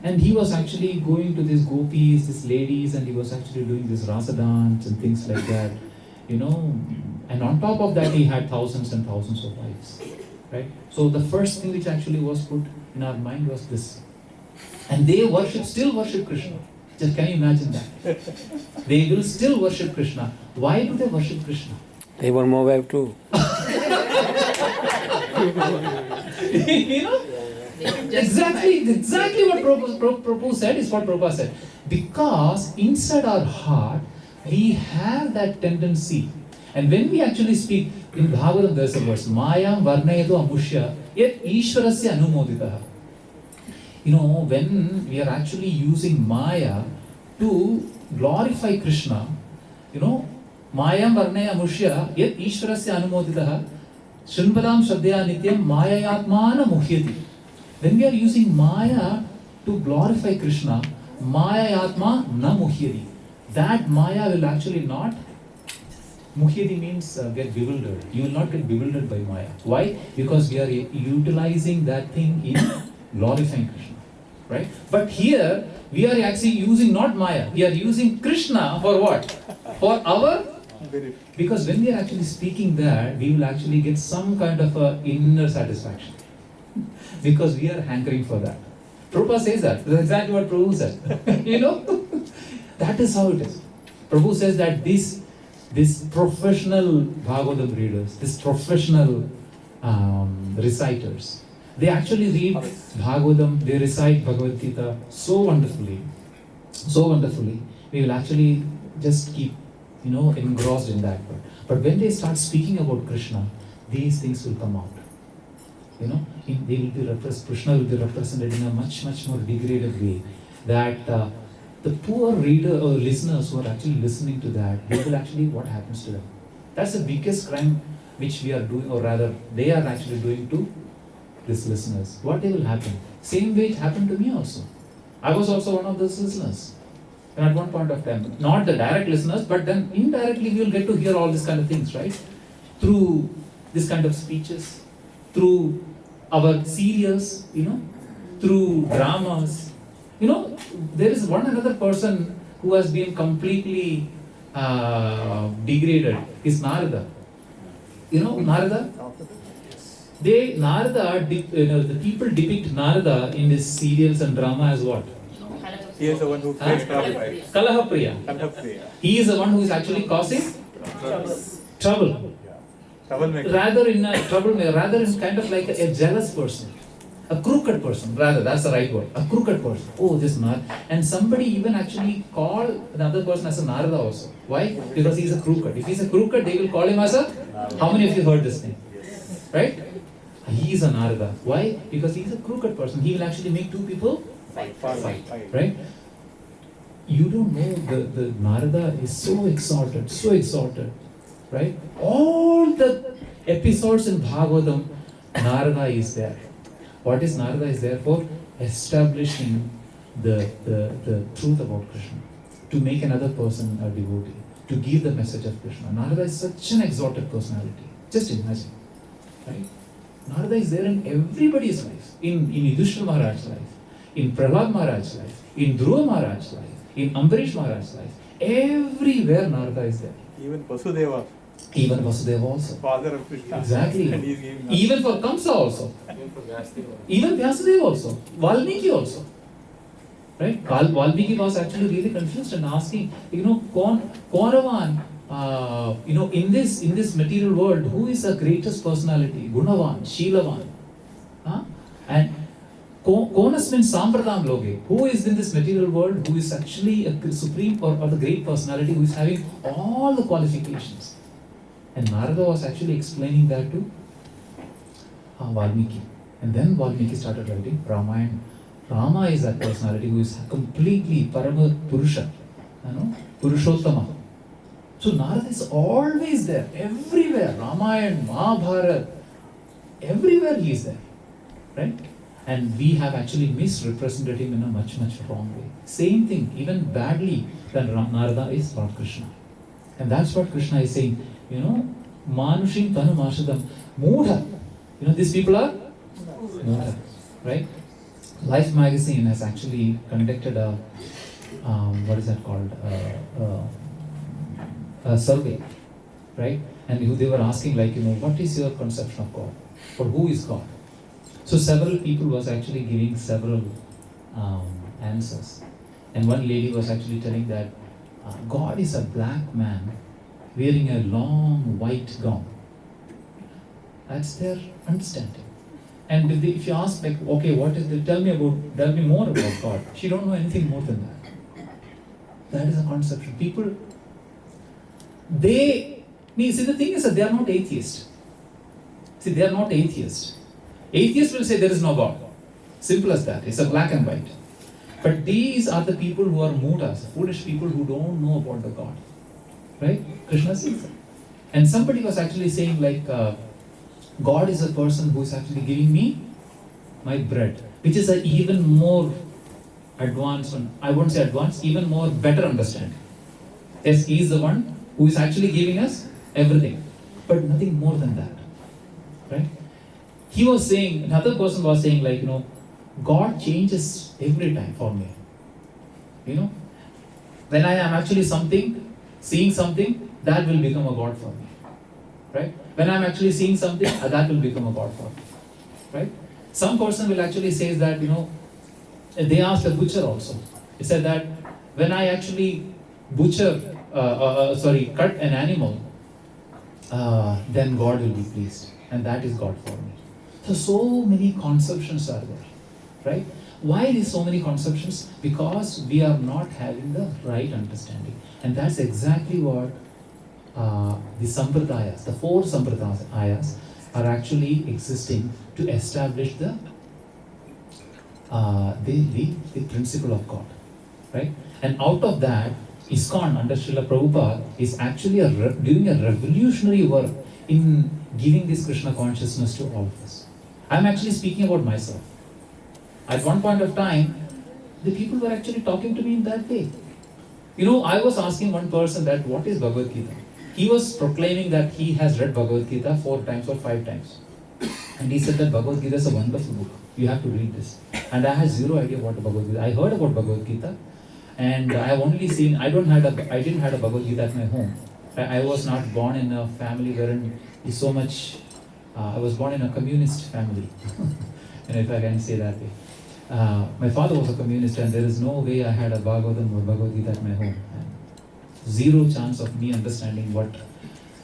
And he was actually going to these gopis, these ladies, and he was actually doing this rasa dance and things like that. And on top of that, he had thousands and thousands of wives. Right? So the first thing which actually was put in our mind was this. And they still worship Krishna. Just can you imagine that? They will still worship Krishna. Why do they worship Krishna? They want more wife too. Exactly what Prabhupada said is what Prabhupada said. Because inside our heart, we have that tendency. And when we actually speak, in Bhagavatam there's a verse, Mayam varnayetu amushya yet ishvarasya anumoditaha. When we are actually using Maya to glorify Krishna, Mayam varnaya amushya yet ishvarasya anumoditaha shunpadam shraddhya nityam mayayatmana muhyati. When we are using Maya to glorify Krishna, mayayatma na muhyati. That Maya will actually not. Muhyati means get bewildered. You will not get bewildered by Maya. Why? Because we are utilizing that thing in glorifying Krishna. Right? But here, we are actually using not Maya. We are using Krishna for what? For our... Because when we are actually speaking that, we will actually get some kind of a inner satisfaction. Because we are hankering for that. Prabhupada says that. That's exactly what Prabhu said. That is how it is. Prabhu says that this professional Bhagavatam readers, this professional reciters, they actually read Bhagavatam, they recite Bhagavad Gita so wonderfully. We will actually just keep, engrossed in that. But when they start speaking about Krishna, these things will come out. They will be Krishna will be represented in a much, much more degraded way. That the poor reader or listeners who are actually listening to that, they will actually, what happens to them? That's the biggest crime which we are doing, or rather, they are actually doing to these listeners. What will happen? Same way it happened to me also. I was also one of those listeners. And at one point of time, not the direct listeners, but then indirectly we will get to hear all these kind of things, right? Through this kind of speeches, through our serials, through dramas. There is one another person who has been completely degraded, is Narada. Narada? The people depict Narada in these serials and drama as what? He is the one who creates trouble, right? Kalahapriya. He is the one who is actually causing trouble. Troublemaker. Rather in kind of like a jealous person. A crooked person, rather, that's the right word. A crooked person. Oh, this Narada. And somebody even actually call another person as a Narada also. Why? Because he's a crooked. If he's a crooked, they will call him as a... How many of you heard this name? Right? He is a Narada. Why? Because he's a crooked person. He will actually make two people fight. Right? You don't know, the Narada is so exalted. Right? All the episodes in Bhagavatam, Narada is there. What is Narada is there for? Establishing the truth about Krishna. To make another person a devotee. To give the message of Krishna. Narada is such an exalted personality. Just imagine. Right? Narada is there in everybody's life. In Yudhishthira Maharaj's life, in Prahlad Maharaj's life, in Dhruva Maharaj's life, in Ambarish Maharaj's life. Everywhere Narada is there. Even Vasudeva. Even Vasudeva also. Father of Krishna. Exactly. And he's giving Even for Kamsa also. Even Vyasudeva also. Valmiki also. Right? Valmiki was actually really confused and asking, Kauravan, in this material world, who is the greatest personality? Gunavan, Sheelavan. And Konas means Sampradam Loge. Who is in this material world who is actually a supreme or the great personality who is having all the qualifications? And Narada was actually explaining that to Valmiki. And then Valmiki started writing Ramayana. Rama is that personality who is completely Parama Purusha, Purushottama. So Narada is always there, everywhere. Ramayana, Mahabharata, everywhere he is there. Right? And we have actually misrepresented him in a much, much wrong way. Same thing, even badly, than Narada is Lord Krishna. And that's what Krishna is saying. Manushim Tanu Mashadam. Moodha. These people are Moodha. Right? Life magazine has actually conducted a, what is that called? A survey. Right? And they were asking what is your conception of God? Or who is God? So several people was actually giving several answers. And one lady was actually telling that God is a black man wearing a long white gown. That's their understanding. And if you ask okay, what is tell me more about God. She don't know anything more than that. That is a conception. People, the thing is that they are not atheists. They are not atheists. Atheists will say there is no God. Simple as that. It's a black and white. But these are the people who are mudas, foolish people who don't know about the God. Right? Krishna says that. And somebody was actually saying God is a person who is actually giving me my bread, which is an even more advanced, I won't say advanced, even more better understanding. Yes, he is the one who is actually giving us everything, but nothing more than that. Right? He was saying, another person was saying God changes every time for me. When I am actually seeing something, that will become a God for me. Right? When I am actually seeing something, that will become a God for me. Right? Some person will actually say that, they asked a butcher also. He said that when I actually cut an animal, then God will be pleased. And that is God for me. So many conceptions are there, right? Why is so many conceptions? Because we are not having the right understanding. And that's exactly what the sampradayas, the 4 sampradayas are actually existing to establish the principle of God, right? And out of that, ISKCON under Srila Prabhupada is actually doing a revolutionary work in giving this Krishna consciousness to all of us. I'm actually speaking about myself. At one point of time, the people were actually talking to me in that way. I was asking one person that what is Bhagavad Gita? He was proclaiming that he has read Bhagavad Gita 4 times or 5 times. And he said that Bhagavad Gita is a wonderful book. You have to read this. And I had zero idea what Bhagavad Gita. I heard about Bhagavad Gita. And I have only seen, I didn't have a Bhagavad Gita at my home. I was not born in a family wherein is so much, I was born in a communist family. And if I can say that way. My father was a communist and there is no way I had a Bhagavatam or Bhagavad Gita at my home. And zero chance of me understanding what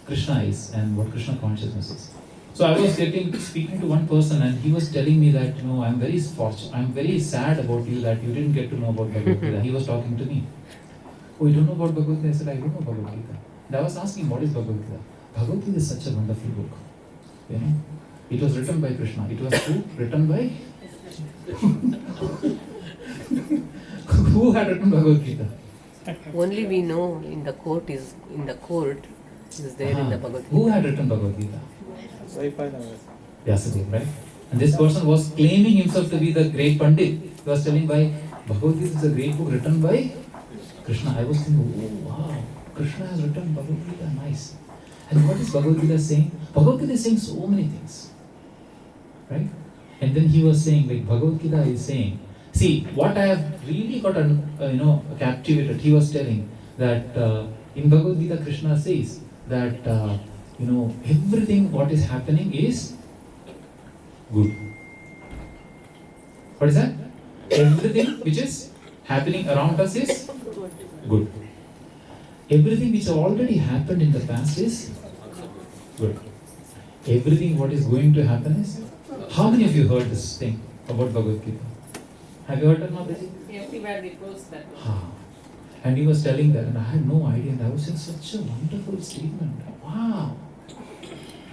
Krishna is and what Krishna consciousness is. So I was speaking to one person and he was telling me that, I'm very sad about you that you didn't get to know about Bhagavad Gita. He was talking to me. Oh, you don't know about Bhagavad Gita? I said, I don't know Bhagavad Gita. And I was asking, what is Bhagavad Gita? Bhagavad Gita is such a wonderful book. It was written by Krishna. It was written by... Who had written Bhagavad Gita? Only we know in the court is there in the Bhagavad Gita. Who had written Bhagavad Gita? Vyasadeva, right? And this person was claiming himself to be the great Pandit. He was telling by Bhagavad Gita is a great book written by Krishna. I was thinking, oh wow, Krishna has written Bhagavad Gita, nice. And what is Bhagavad Gita saying? Bhagavad Gita is saying so many things. right? And then he was saying, like Bhagavad Gita is saying, see, what I have really got, captivated, he was telling that in Bhagavad Gita, Krishna says that, everything what is happening is good. What is that? Everything which is happening around us is good. Everything which already happened in the past is good. Everything what is going to happen is. How many of you heard this thing about Bhagavad Gita? Have you heard that, Mataji? Everywhere they post that. And he was telling that, and I had no idea, and I was saying such a wonderful statement. Wow!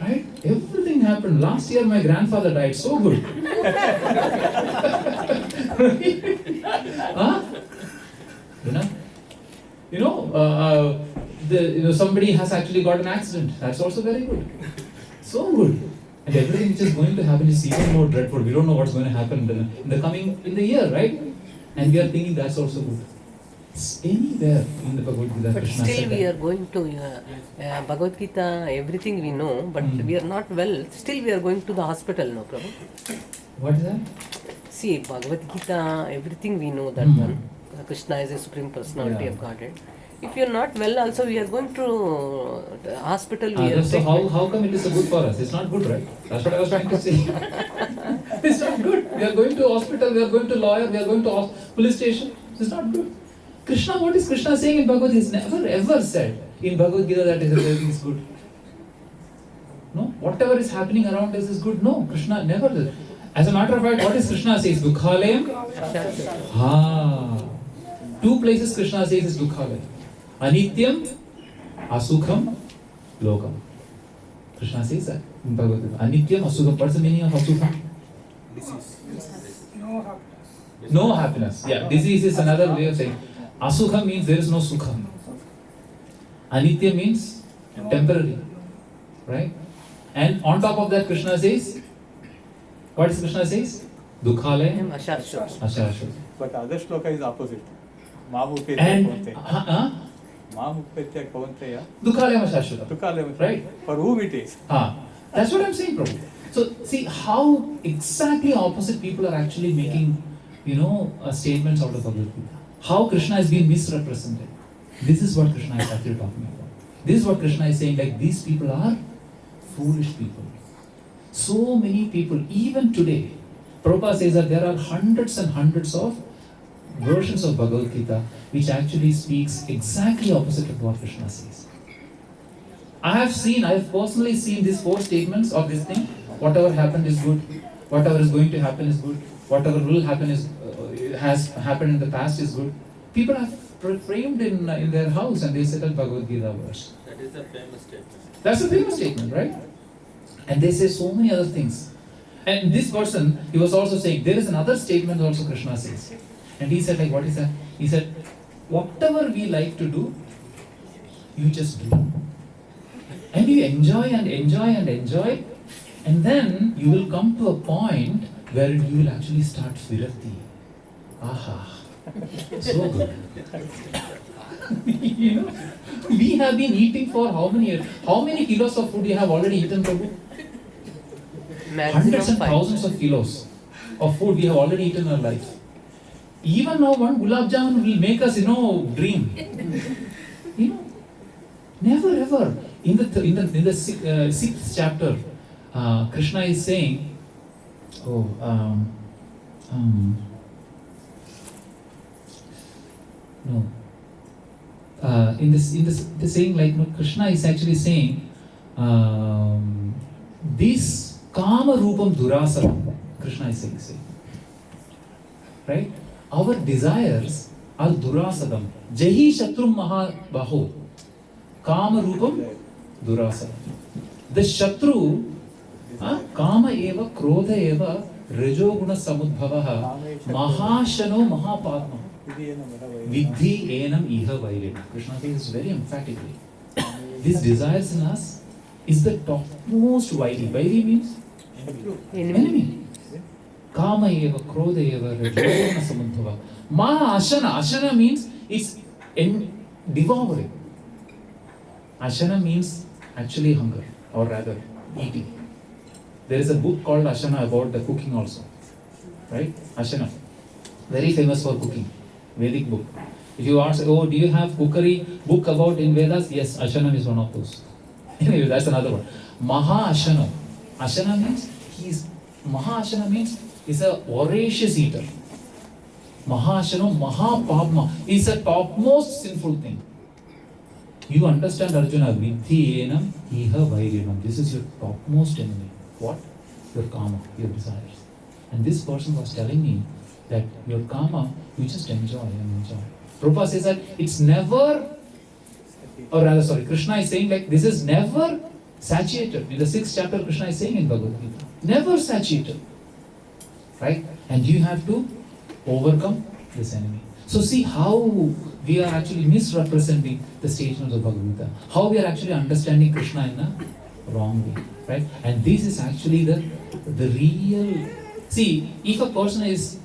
Right? Everything happened. Last year my grandfather died. So good. Huh? Somebody has actually got an accident. That's also very good. So good. And everything which is going to happen is even more dreadful. We don't know what's going to happen in the year, right? And we are thinking that's also good. It's anywhere in the Bhagavad Gita. But Krishna still said we that. are going to Bhagavad Gita, everything we know, but we are not well. Still we are going to the hospital, no Prabhu? What is that? See, Bhagavad Gita, everything we know that one. Krishna is a Supreme Personality of Godhead. If you are not well also, we are going to the hospital. So how come it is so good for us? It's not good, right? That's what I was trying to say. It's not good. We are going to hospital, we are going to lawyer, we are going to police station. It's not good. Krishna, what is Krishna saying in Bhagavad Gita? He's never ever said in Bhagavad Gita that everything is good. No? Whatever is happening around us is good. No, Krishna never did. As a matter of fact, what is Krishna says? Dukhalayam? Two places Krishna says is Dukhalayam. Anityam, Asukham, Lokam. Krishna says that in Bhagavad Gita. Anityam, Asukham. What's the meaning of Asukham? No happiness. Yeah, disease is another way of saying. Asukha means there is no sukha. Anitya means temporary. Right? And on top of that, Krishna says, what is Krishna says? Dukhalayam Ashashut. But other shloka is opposite. Mamupetya And Mamupetya Kavanteya. Dukhalayam Ashashut. Dukhalayam. Right? For whom it is. That's what I'm saying, Prabhu. So see how exactly opposite people are actually making, statements out of Bhagavad Gita. How Krishna has been misrepresented. This is what Krishna is actually talking about. This is what Krishna is saying, like these people are foolish people. So many people, even today, Prabhupada says that there are hundreds and hundreds of versions of Bhagavad Gita which actually speaks exactly opposite of what Krishna says. I have personally seen these 4 statements of this thing. Whatever happened is good. Whatever is going to happen is good. Whatever will happen has happened in the past is good. People have framed in their house and they said a Bhagavad Gita verse. That is a famous statement. That's a famous statement, right? And they say so many other things. And this person, he was also saying, there is another statement also Krishna says. And he said, like, what is that? He said, whatever we like to do, you just do. And you enjoy and enjoy and enjoy. And then you will come to a point where you will actually start virati. Aha. So good. We have been eating for how many years? How many kilos of food you have already eaten, Prabhu? Hundreds and thousands of kilos of food we have already eaten in our life. Even now, one gulab jamun will make us, dream. Never ever. In the 6th chapter, Krishna is saying, the saying, like, Krishna is actually saying, this kama rupam durasam, Krishna is saying, right? Our desires are durasadam. Jahi shatrum mahabaho. Kama rupam durasadam. The shatru, kama eva krodha eva rajoguna samudbhavaha mahashano mahapadma. Vidhi enam iha vairena. Krishna says very emphatically. These desires in us is the topmost vairi. Vairi means enemy. Kama eva, krodha eva, rajoguna samudbhava. Maha ashana. Ashana means it's devouring. Ashana means actually hunger, or rather eating. There is a book called Ashana about the cooking also. Right? Ashana. Very famous for cooking. Vedic book. If you ask, oh, do you have cookery book about in Vedas? Yes, Ashana is one of those. Anyway, that's another one. Maha Ashana. Ashana means he's a voracious eater. Maha Ashana, Maha Papma is a topmost sinful thing. You understand, Arjuna, Vidhi enam iha vairinam. This is your topmost enemy. What? Your karma, your desires. And this person was telling me that your karma, you just enjoy and enjoy. Prabhupada says that it's never, or rather, sorry, Krishna is saying like this is never satiated. In the 6th chapter, Krishna is saying in Bhagavad Gita, never satiated. Right? And you have to overcome this enemy. So see how we are actually misrepresenting the statements of Bhagavad Gita. How we are actually understanding Krishna in a wrong way. Right? And this is actually the real... See, if a person is,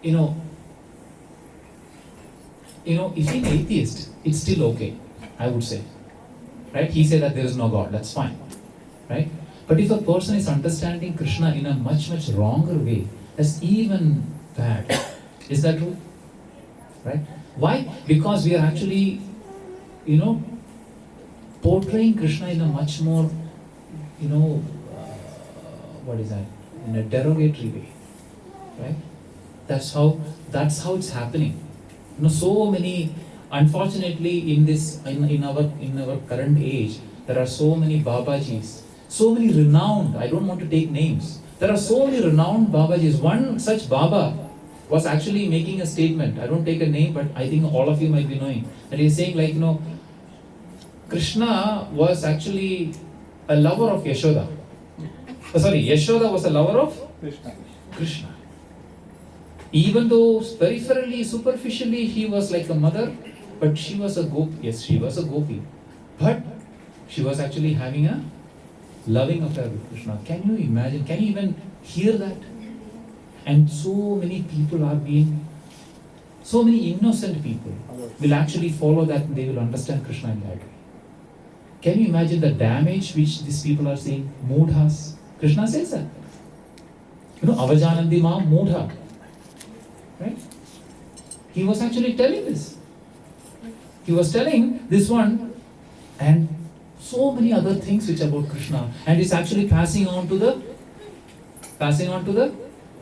if he's an atheist, it's still okay, I would say. Right? He said that there is no God, that's fine. Right? But if a person is understanding Krishna in a much, much wronger way, that's even bad. Is that true? Right? Why? Because we are actually, portraying Krishna in a much more, what is that? In a derogatory way. Right? That's how it's happening. So many, unfortunately, in our current age, there are so many Babajis, so many renowned, I don't want to take names. There are so many renowned Babajis. One such Baba was actually making a statement. I don't take a name, but I think all of you might be knowing. And he's saying Krishna was actually a lover of Yashoda. Yashoda was a lover of Krishna. Even though peripherally, superficially, he was like a mother, but she was a gopi. Yes, she was a gopi. But she was actually having a loving affair with Krishna. Can you imagine? Can you even hear that? And so many people so many innocent people will actually follow that and they will understand Krishna in that way. Can you imagine the damage which these people are saying? Mudhas. Krishna says that. Avajanandi ma mudha. Right? He was actually telling this. He was telling this one and so many other things which about Krishna, and it's actually passing on to the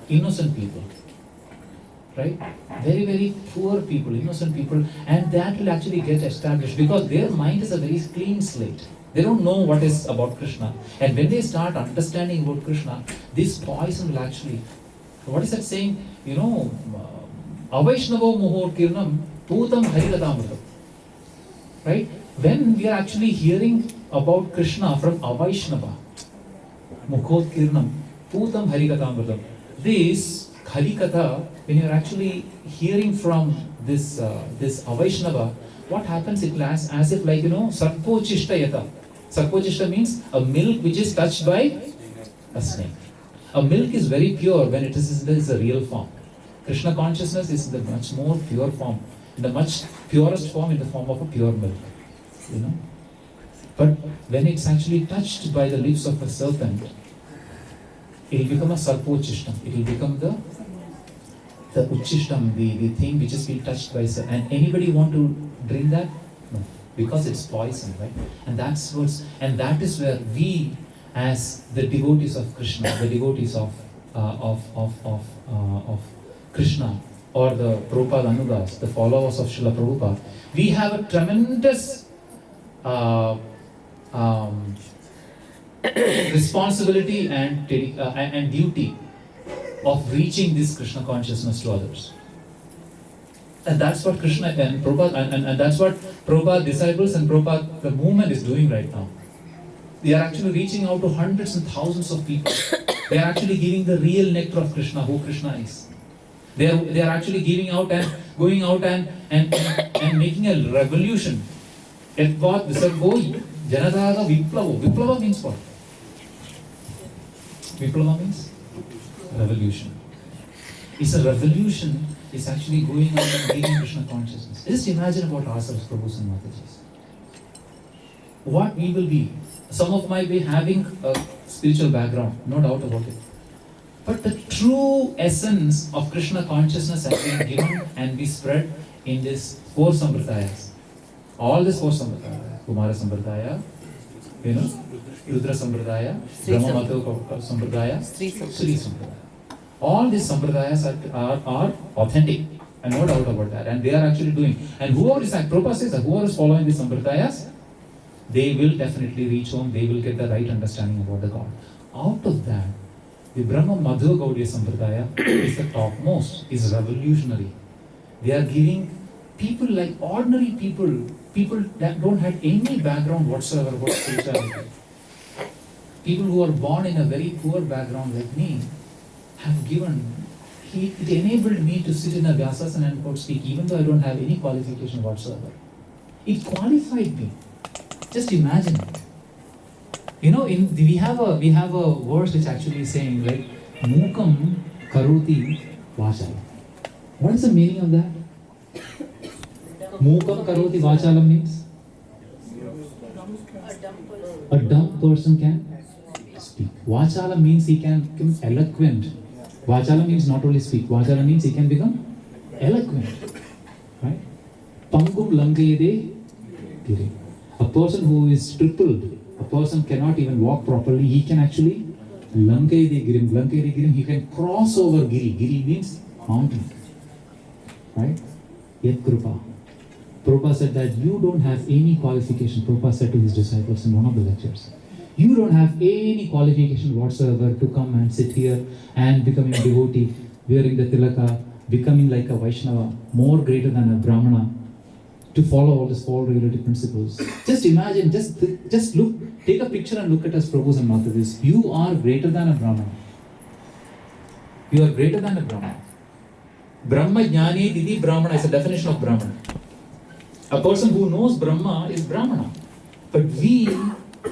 innocent people. Right? Very, very poor people, innocent people, and that will actually get established because their mind is a very clean slate. They don't know what is about Krishna. And when they start understanding about Krishna, this poison will actually, what is that saying? Avaishnavo muhor kirnam putam harikatamritam. Right? When we are actually hearing about Krishna from Avaishnava, mukhot kirnam putam harikatamritam. This harikatha, when you are actually hearing from this Avaishnava, what happens? It lasts as if sarpochishtayata. Sarpochishtha means a milk which is touched by a snake. A milk is very pure when it is a real form. Krishna consciousness is the much more pure form, in the much purest form, in the form of a pure milk. But when it's actually touched by the lips of a serpent, it will become a sarpochistam. It will become the uchishtam, the thing which is being touched by serpent. And anybody want to drink that? No, because it's poison, right? And that is where we, as the devotees of Krishna, the devotees of Krishna, or the Prabhupada Anugas, the followers of Srila Prabhupada, we have a tremendous responsibility and duty of reaching this Krishna consciousness to others. And that's what Krishna and Prabhupada and that's what Prabhupada disciples and Prabhupada the movement is doing right now. They are actually reaching out to hundreds and thousands of people. They are actually giving the real nectar of Krishna, who Krishna is. They are actually giving out and going out and making a revolution. Etvat visargo janadaga viplavo. Viplava means what? Viplava means revolution. It's a revolution. It's actually going out and giving Krishna consciousness. Just imagine about ourselves, Prabhus and Matajis. What we will be. Some of might be having spiritual background, no doubt about it. But the true essence of Krishna consciousness has been given and be spread in these 4 sampradayas. All these 4 sampradayas, Kumara Sampradaya, Rudra Sampradaya, Brahma Madhva Sampradaya, Sri Sampradaya. All these sampradayas are authentic, and no doubt about that, and they are actually doing. And whoever is, like Prabhupada says, that whoever is following these sampradayas, they will definitely reach home, they will get the right understanding about the God. Out of that, the Brahma Madhva Gaudiya Sampradaya is the topmost, is revolutionary. They are giving people like ordinary people that don't have any background whatsoever about spirituality. People who are born in a very poor background like me have given, it enabled me to sit in a Vyasasana and speak even though I don't have any qualification whatsoever. It qualified me. Just imagine. We have a verse which actually is saying like Mukam Karoti Vachalam. What is the meaning of that? Mukam Karoti Vachalam means a dumb person can speak. Vachalam means he can become eloquent. Vachalam means not only speak. Vachalam means he can become eloquent. Right? Pangum Langayede Giri. A person who is crippled, a person cannot even walk properly, he can actually Langayede Girim, he can cross over Giri. Giri means mountain. Right? Yet Krupa. Prabhupada said that you don't have any qualification. Prabhupada said to his disciples in one of the lectures, you don't have any qualification whatsoever to come and sit here and becoming a devotee, wearing the tilaka, becoming like a Vaishnava, more greater than a Brahmana, to follow all these 4 relative principles. Just imagine, just look, take a picture and look at us, Prabhus and Matavis. You are greater than a Brahmana. You are greater than a Brahmana. Brahma Jnani Didi Brahmana is a definition of Brahmana. A person who knows Brahma is Brahmana. But we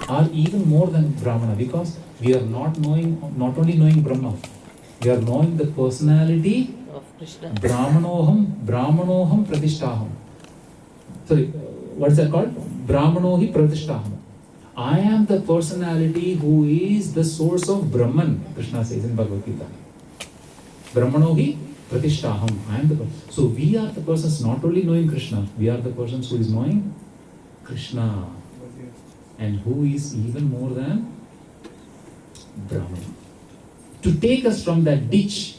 are even more than Brahmana because we are not only knowing Brahma, we are knowing the personality of Krishna. Brahmanoham Pratishtaham. Sorry, what is that called? Brahmanohi Pratishtaham. I am the personality who is the source of Brahman, Krishna says in Bhagavad Gita. Brahmanohi Pratishtaham. I am the person. So we are the persons not only knowing Krishna, we are the persons who is knowing Krishna. And who is even more than Brahmana. To take us from that ditch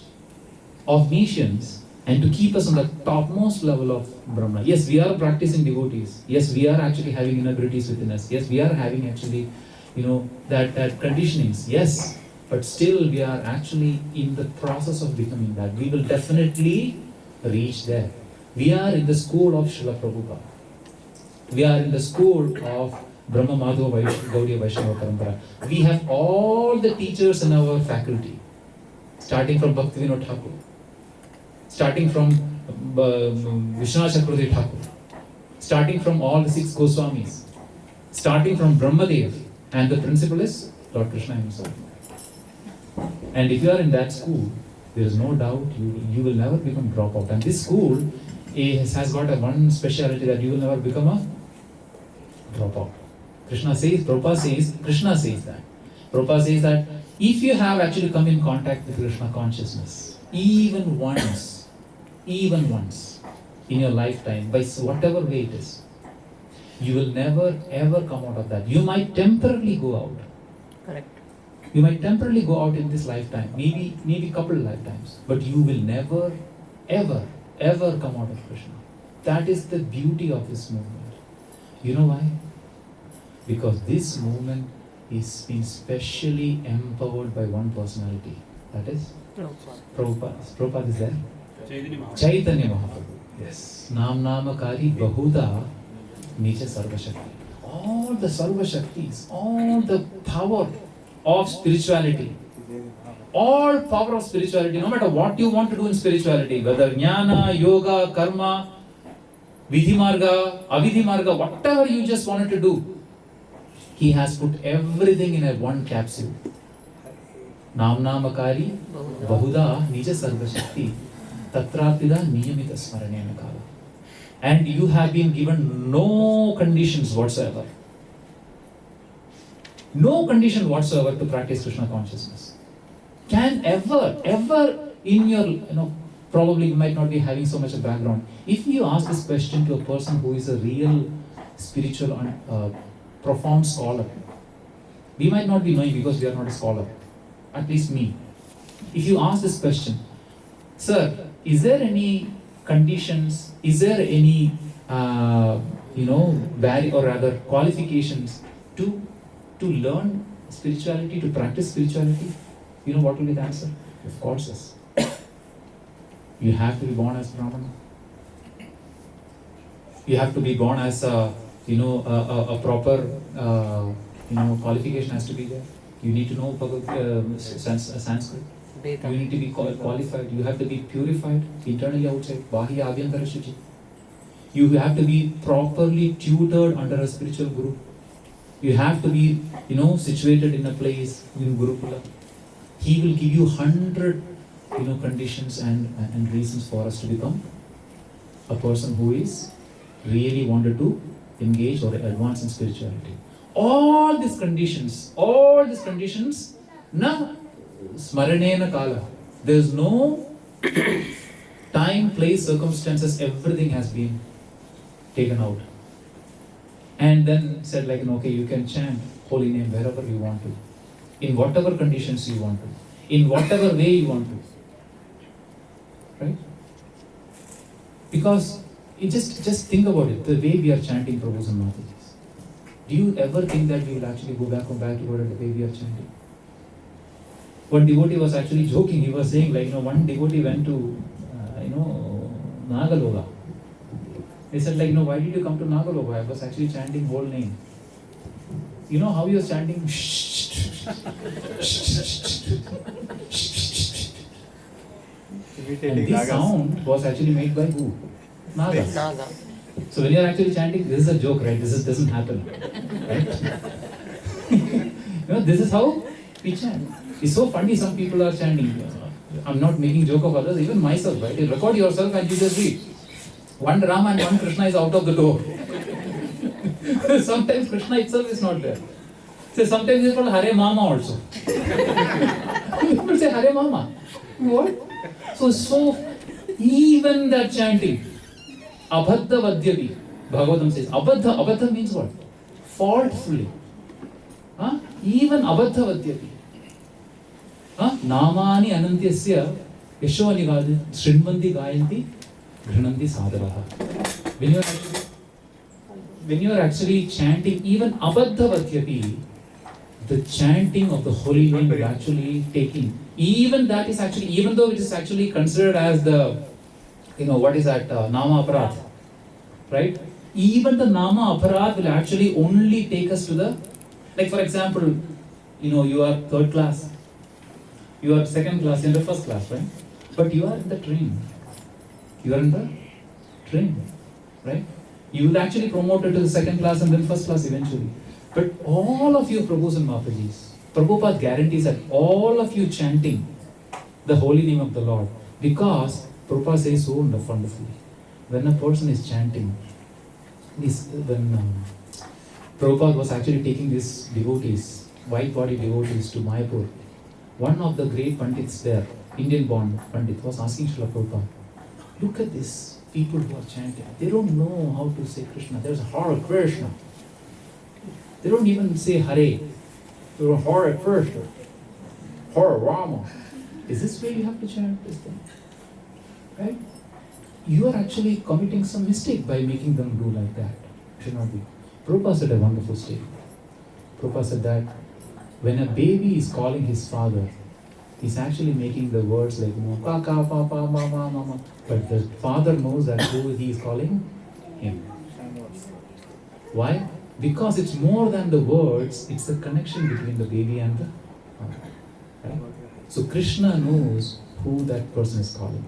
of nations and to keep us on the topmost level of Brahmana. Yes, we are practicing devotees. Yes, we are actually having inabilities within us. Yes, we are having actually, that conditionings. Yes, but still we are actually in the process of becoming that. We will definitely reach there. We are in the school of Srila Prabhupada. We are in the school of Brahma Madhva Gaudiya Vaishnava Parampara. We have all the teachers in our faculty, starting from Bhaktivinoda Thakur, starting from Vishwanath Chakravarti Thakur, starting from all the 6 Goswamis, starting from Brahmadev, and the principal is Lord Krishna himself. And if you are in that school, there is no doubt you will never become dropout. And this school has got one speciality that you will never become a dropout. Krishna says that. Prabhupada says that if you have actually come in contact with Krishna consciousness, even once in your lifetime, by whatever way it is, you will never ever come out of that. You might temporarily go out. Correct. You might temporarily go out in this lifetime, maybe couple lifetimes, but you will never ever come out of Krishna. That is the beauty of this movement. You know why? Because this movement is being specially empowered by one personality. That is Prabhupada. Prabhupada is there? Chaitanya Mahaprabhu. Yes. Namakari Bahuda Nicha Sarva Shakti. All the Sarva Shaktis, all the power of spirituality, all power of spirituality, no matter what you want to do in spirituality, whether jnana, yoga, karma, vidhi marga, avidhi marga, whatever you just wanted to do, he has put everything in a one capsule. Namakari Bahuda Nija Sarva Shakti Tatrapida Niyamita Smaranena Kala. And you have been given no conditions whatsoever. No condition whatsoever to practice Krishna consciousness. Can ever in your, probably you might not be having so much of background. If you ask this question to a person who is a real spiritual and profound scholar, we might not be knowing because we are not a scholar, at least me. If you ask this question, sir, is there any conditions, is there any, barrier or rather qualifications to learn spirituality, to practice spirituality? You know what will be the answer? Of course, yes. You have to be born as Brahmana. You have to be born as a proper, qualification has to be there. You need to know Sanskrit. You need to be qualified. You have to be purified internally, outside. Bahya abhyantara shuchi. You have to be properly tutored under a spiritual guru. You have to be, situated in a place in Gurukula. He will give you 100, conditions and reasons for us to become a person who is really wanted to engage or advance in spirituality. All these conditions, na smaranena kala. There is no time, place, circumstances, everything has been taken out. And then said okay, you can chant holy name wherever you want to, in whatever conditions you want to, in whatever way you want to. Right? Because you just think about it, the way we are chanting Prabhu's and Mataji's. Do you ever think that we will actually go back to the way we are chanting? One devotee was actually joking. He was saying one devotee went to Nagaloga. He said why did you come to Nagaloga? I was actually chanting whole name. You know how he was chanting? And this sound was actually made by who? Naga. So when you are actually chanting, this is a joke, right? This doesn't happen, right? This is how we chant. It's so funny. Some people are chanting. I'm not making joke of others, even myself, right? You record yourself and you just read. One Rama and one Krishna is out of the door. Sometimes Krishna itself is not there. So sometimes it's called Hare Mama also. People say Hare Mama. What? So even that chanting, Abhadda Vadyati, Bhagavatam says, Abhadda means what? Faultfully. Even Abhadda Vadyati. Namani Anantyasya Yashoni Srinvanti Gayanti Grananti Sadaraha. When you are actually chanting even Abhadda Vadyati, the chanting of the holy name is actually taking. Even that is actually, even though it is actually considered as the, what is that, Nama Aparadh, right? Even the Nama Aparadh will actually only take us to the, like for example, you are third class, you are second class, you are in the first class, right? But you are in the train. You are in the train, right? You will actually promoted to the second class and then first class eventually. But all of you Prabhus and Mataji's, Prabhupada guarantees that all of you chanting the holy name of the Lord, because Prabhupada says so wonderfully, when a person is chanting, when Prabhupada was actually taking these devotees, white-body devotees to Mayapur, one of the great Pandits there, Indian-born Pandit, was asking Srila Prabhupada, look at these people who are chanting, they don't know how to say Krishna, there's Hare Krishna. They don't even say Hare. They're Hare Krishna, Hare Rama. Is this way you have to chant this thing? Right? You are actually committing some mistake by making them do like that. It should not be. Prabhupada said a wonderful statement. Prabhupada said that when a baby is calling his father, he's actually making the words like Kaka, Papa, Mama, Mama. But the father knows that who he is calling him. Why? Because it's more than the words, it's the connection between the baby and the father. Right? So Krishna knows who that person is calling.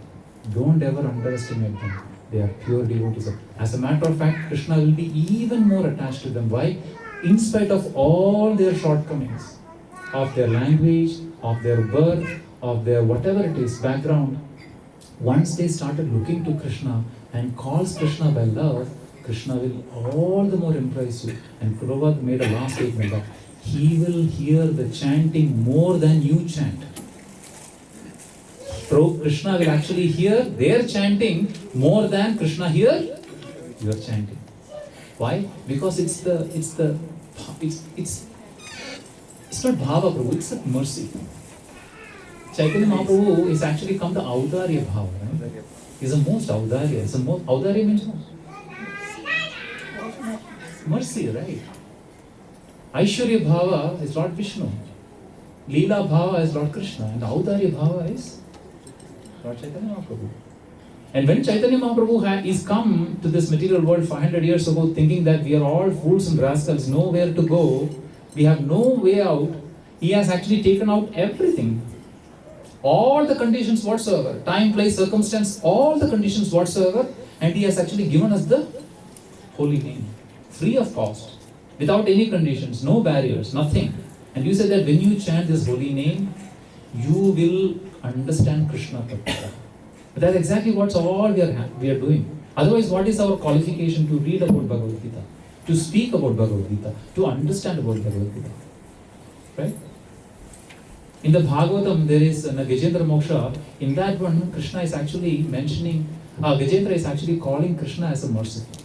Don't ever underestimate them. They are pure devotees. As a matter of fact, Krishna will be even more attached to them. Why? In spite of all their shortcomings, of their language, of their birth, of their whatever it is, background, once they started looking to Krishna and calls Krishna by love, Krishna will all the more embrace you. And Prabhupada made a last statement that he will hear the chanting more than you chant. Krishna will actually hear their chanting more than Krishna hear your chanting. Why? Because it's not Bhava Prabhu, it's a mercy. Chaitanya Mahaprabhu is actually come the Audarya Bhava. Right? He's the most Audarya. Audarya means what? Mercy, right? Aishwarya Bhava is Lord Vishnu. Leela Bhava is Lord Krishna. And Audarya Bhava is Lord Chaitanya Mahaprabhu. And when Chaitanya Mahaprabhu is come to this material world 500 years ago thinking that we are all fools and rascals, nowhere to go, we have no way out, he has actually taken out everything. All the conditions whatsoever, time, place, circumstance, all the conditions whatsoever, and he has actually given us the holy name, free of cost, without any conditions, no barriers, nothing. And you said that when you chant this holy name, you will understand Krishna Tattva. But that's exactly what's all we are doing. Otherwise, what is our qualification to read about Bhagavad Gita, to speak about Bhagavad Gita, to understand about Bhagavad Gita? Right? In the Bhagavatam, there is Gajendra Moksha. In that one, Krishna is actually mentioning, Gajendra is actually calling Krishna as a merciful.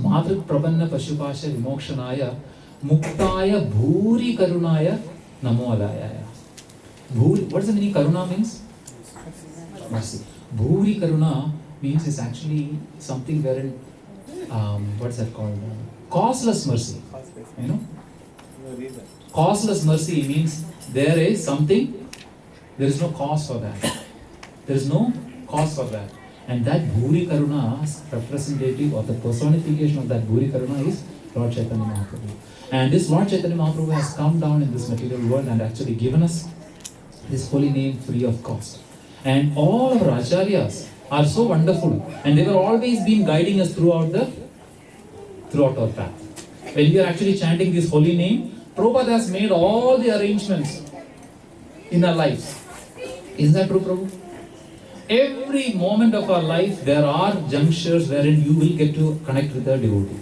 Madhuk Prapanna Pashupasha Vimokshanaya Muktaya Bhuri Karunaya Namo Alayaya. Bhuri, what does the meaning Karuna means? Mercy. Bhuri Karuna means is actually something wherein, what's that called? Causeless mercy. You know? Causeless mercy means there is something, there is no cause for that. There is no cause for that. And that Bhuri Karuna's representative or the personification of that Bhuri Karuna is Lord Chaitanya Mahaprabhu. And this Lord Chaitanya Mahaprabhu has come down in this material world and actually given us this holy name free of cost. And all our acharyas are so wonderful, and they were always been guiding us throughout our path. When we are actually chanting this holy name, Prabhupada has made all the arrangements in our lives. Isn't that true, Prabhu? Every moment of our life, there are junctures wherein you will get to connect with a devotee.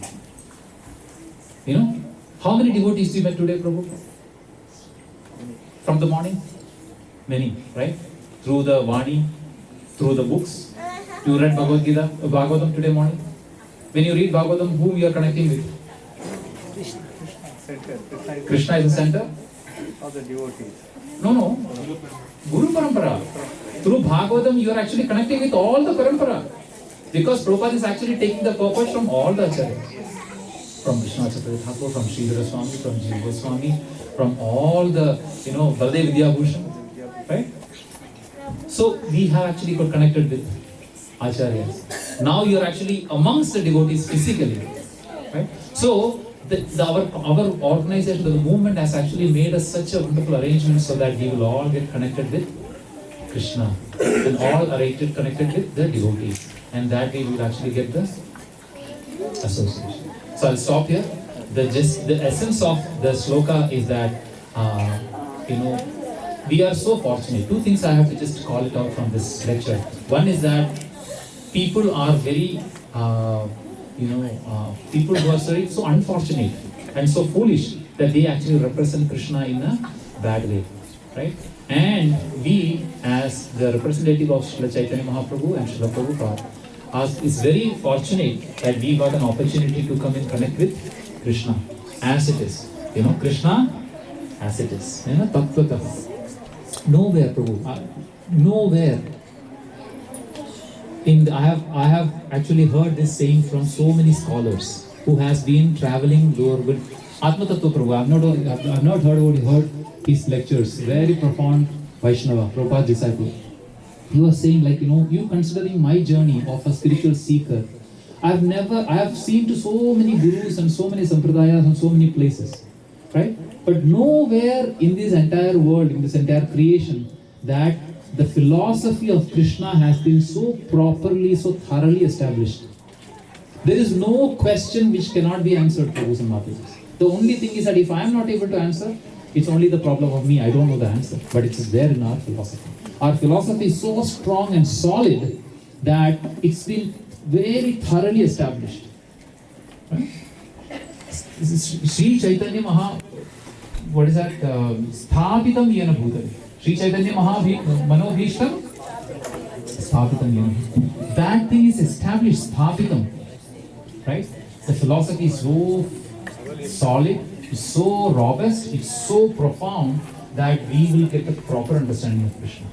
You know, how many devotees you met today, Prabhu? From the morning? Many, right? Through the Vani, through the books. You read Bhagavad Gita, Bhagavatam today morning. When you read Bhagavatam, whom you are connecting with? Krishna is the center? Of the devotees. No. Guru Parampara. Through Bhagavatam, you are actually connecting with all the Parampara. Because Prabhupada is actually taking the purpose from all the acharyas. From Krishna Chaitanya Thakur, from Sridhara Swami, from Jiva Goswami, from all the, Baldev Vidya Bhushan. Right? So, we have actually got connected with acharyas. Now you are actually amongst the devotees physically. Right? So, our organization, the movement has actually made us such a wonderful arrangement so that we will all get connected with Krishna and all are connected with the devotees, and that way we will actually get the association. So I'll stop here. The essence of the sloka is that we are so fortunate. Two things I have to just call it out from this lecture. One is that people are very people who are so unfortunate and so foolish that they actually represent Krishna in a bad way, right? And we, as the representative of Srila Chaitanya Mahaprabhu and Srila Prabhupada, is very fortunate that we got an opportunity to come and connect with Krishna as it is. Krishna as it is. Tattvata. Nowhere, Prabhu. Nowhere. I have actually heard this saying from so many scholars who has been traveling with Atma Tattva Prabhu. I've not heard his lectures. Very profound Vaishnava, Prabhupada disciple. He was saying you considering my journey of a spiritual seeker, I have seen to so many gurus and so many sampradayas and so many places, right? But nowhere in this entire world, in this entire creation, that the philosophy of Krishna has been so properly, so thoroughly established. There is no question which cannot be answered, Prabhus and Mataji. The only thing is that if I am not able to answer, it's only the problem of me. I don't know the answer, but it is there in our philosophy. Our philosophy is so strong and solid that it's been very thoroughly established. Right? Sri Chaitanya what is that? Sthapitam yena bhutale. Sri Chaitanya Manobhishtam Sthapitam yena. That thing is established, Sthapitam. Right? The philosophy is so solid, it's so robust, it's so profound that we will get a proper understanding of Krishna.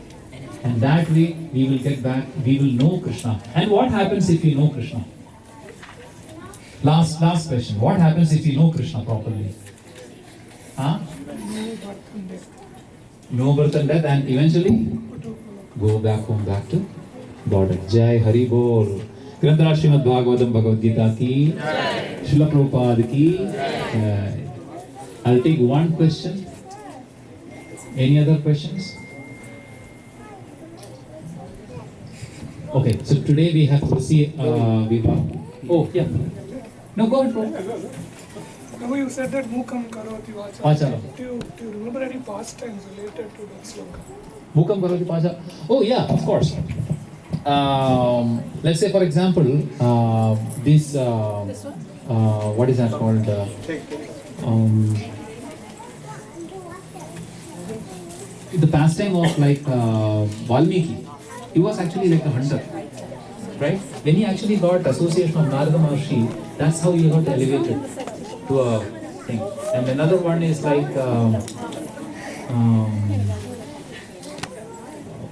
And that way we will get back, we will know Krishna. And what happens if we know Krishna? Last question. What happens if you know Krishna properly? Huh? No birth and death, and eventually go back home, back to God. Jai Hari Bol. Grandhara Srimad Bhagavatam Bhagavad Gita ki Srila Prabhupada ki Jai. I'll take one question. Any other questions? Okay, so today we have TULSI VIVAH. Oh, yeah. No, go ahead, bro. Now you said that Mukam Karoti Vacha. Vacha. Do you remember any past times related to that sloka? Mukam Karoti Vacha. Oh, yeah, of course. Let's say, for example, this, what is that called? The pastime of like Valmiki. He was actually like a hunter, right? When he actually got association of Narada Maharshi, that's how he got elevated to a thing. And another one is like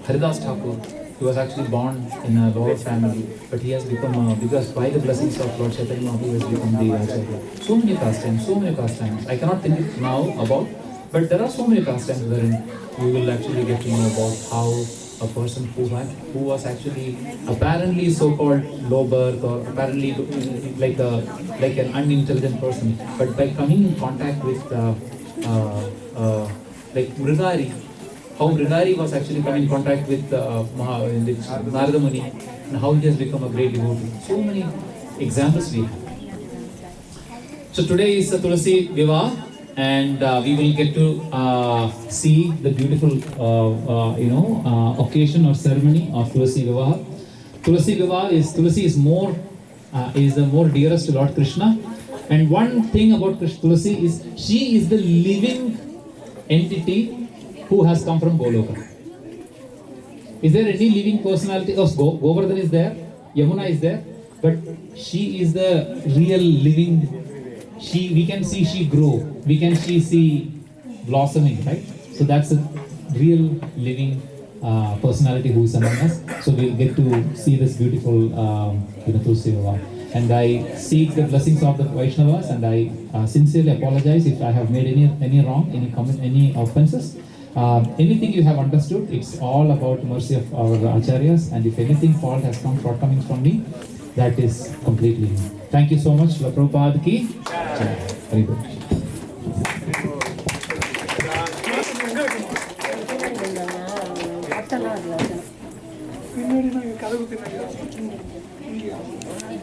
Haridas Thakur. He was actually born in a lower family, but he has become, because by the blessings of Lord Chaitanya Mahaprabhu, he has become the Acharya. So many pastimes. I cannot think now about, but there are so many pastimes wherein you will actually get to know about how a person who was actually apparently so-called low birth or apparently like an unintelligent person, but by coming in contact with like Mridari, how Mridari was actually coming in contact with Narada Muni, and how he has become a great devotee. So many examples we have. So today is the TULSI VIVAH. And we will get to see the beautiful, occasion or ceremony of TULSI VIVAH. TULSI VIVAH is the more dearest to Lord Krishna. And one thing about TULSI is she is the living entity who has come from Goloka. Is there any living personality? Oh, Govardhan is there, Yamuna is there, but she is the real living. We can see she grow, we can see blossoming, right? So that's a real living personality who is among us. So we'll get to see this beautiful TULSI VIVAH. And I seek the blessings of the Vaishnavas, and I sincerely apologize if I have made any wrong, any comment, any offenses. Anything you have understood, it's all about mercy of our acharyas, and if anything fault has come shortcomings from me, that is completely me. Thank you so much. Srila Prabhupada ki Jai. Very good. பின்னாடி நான் கதவு பின்னாடி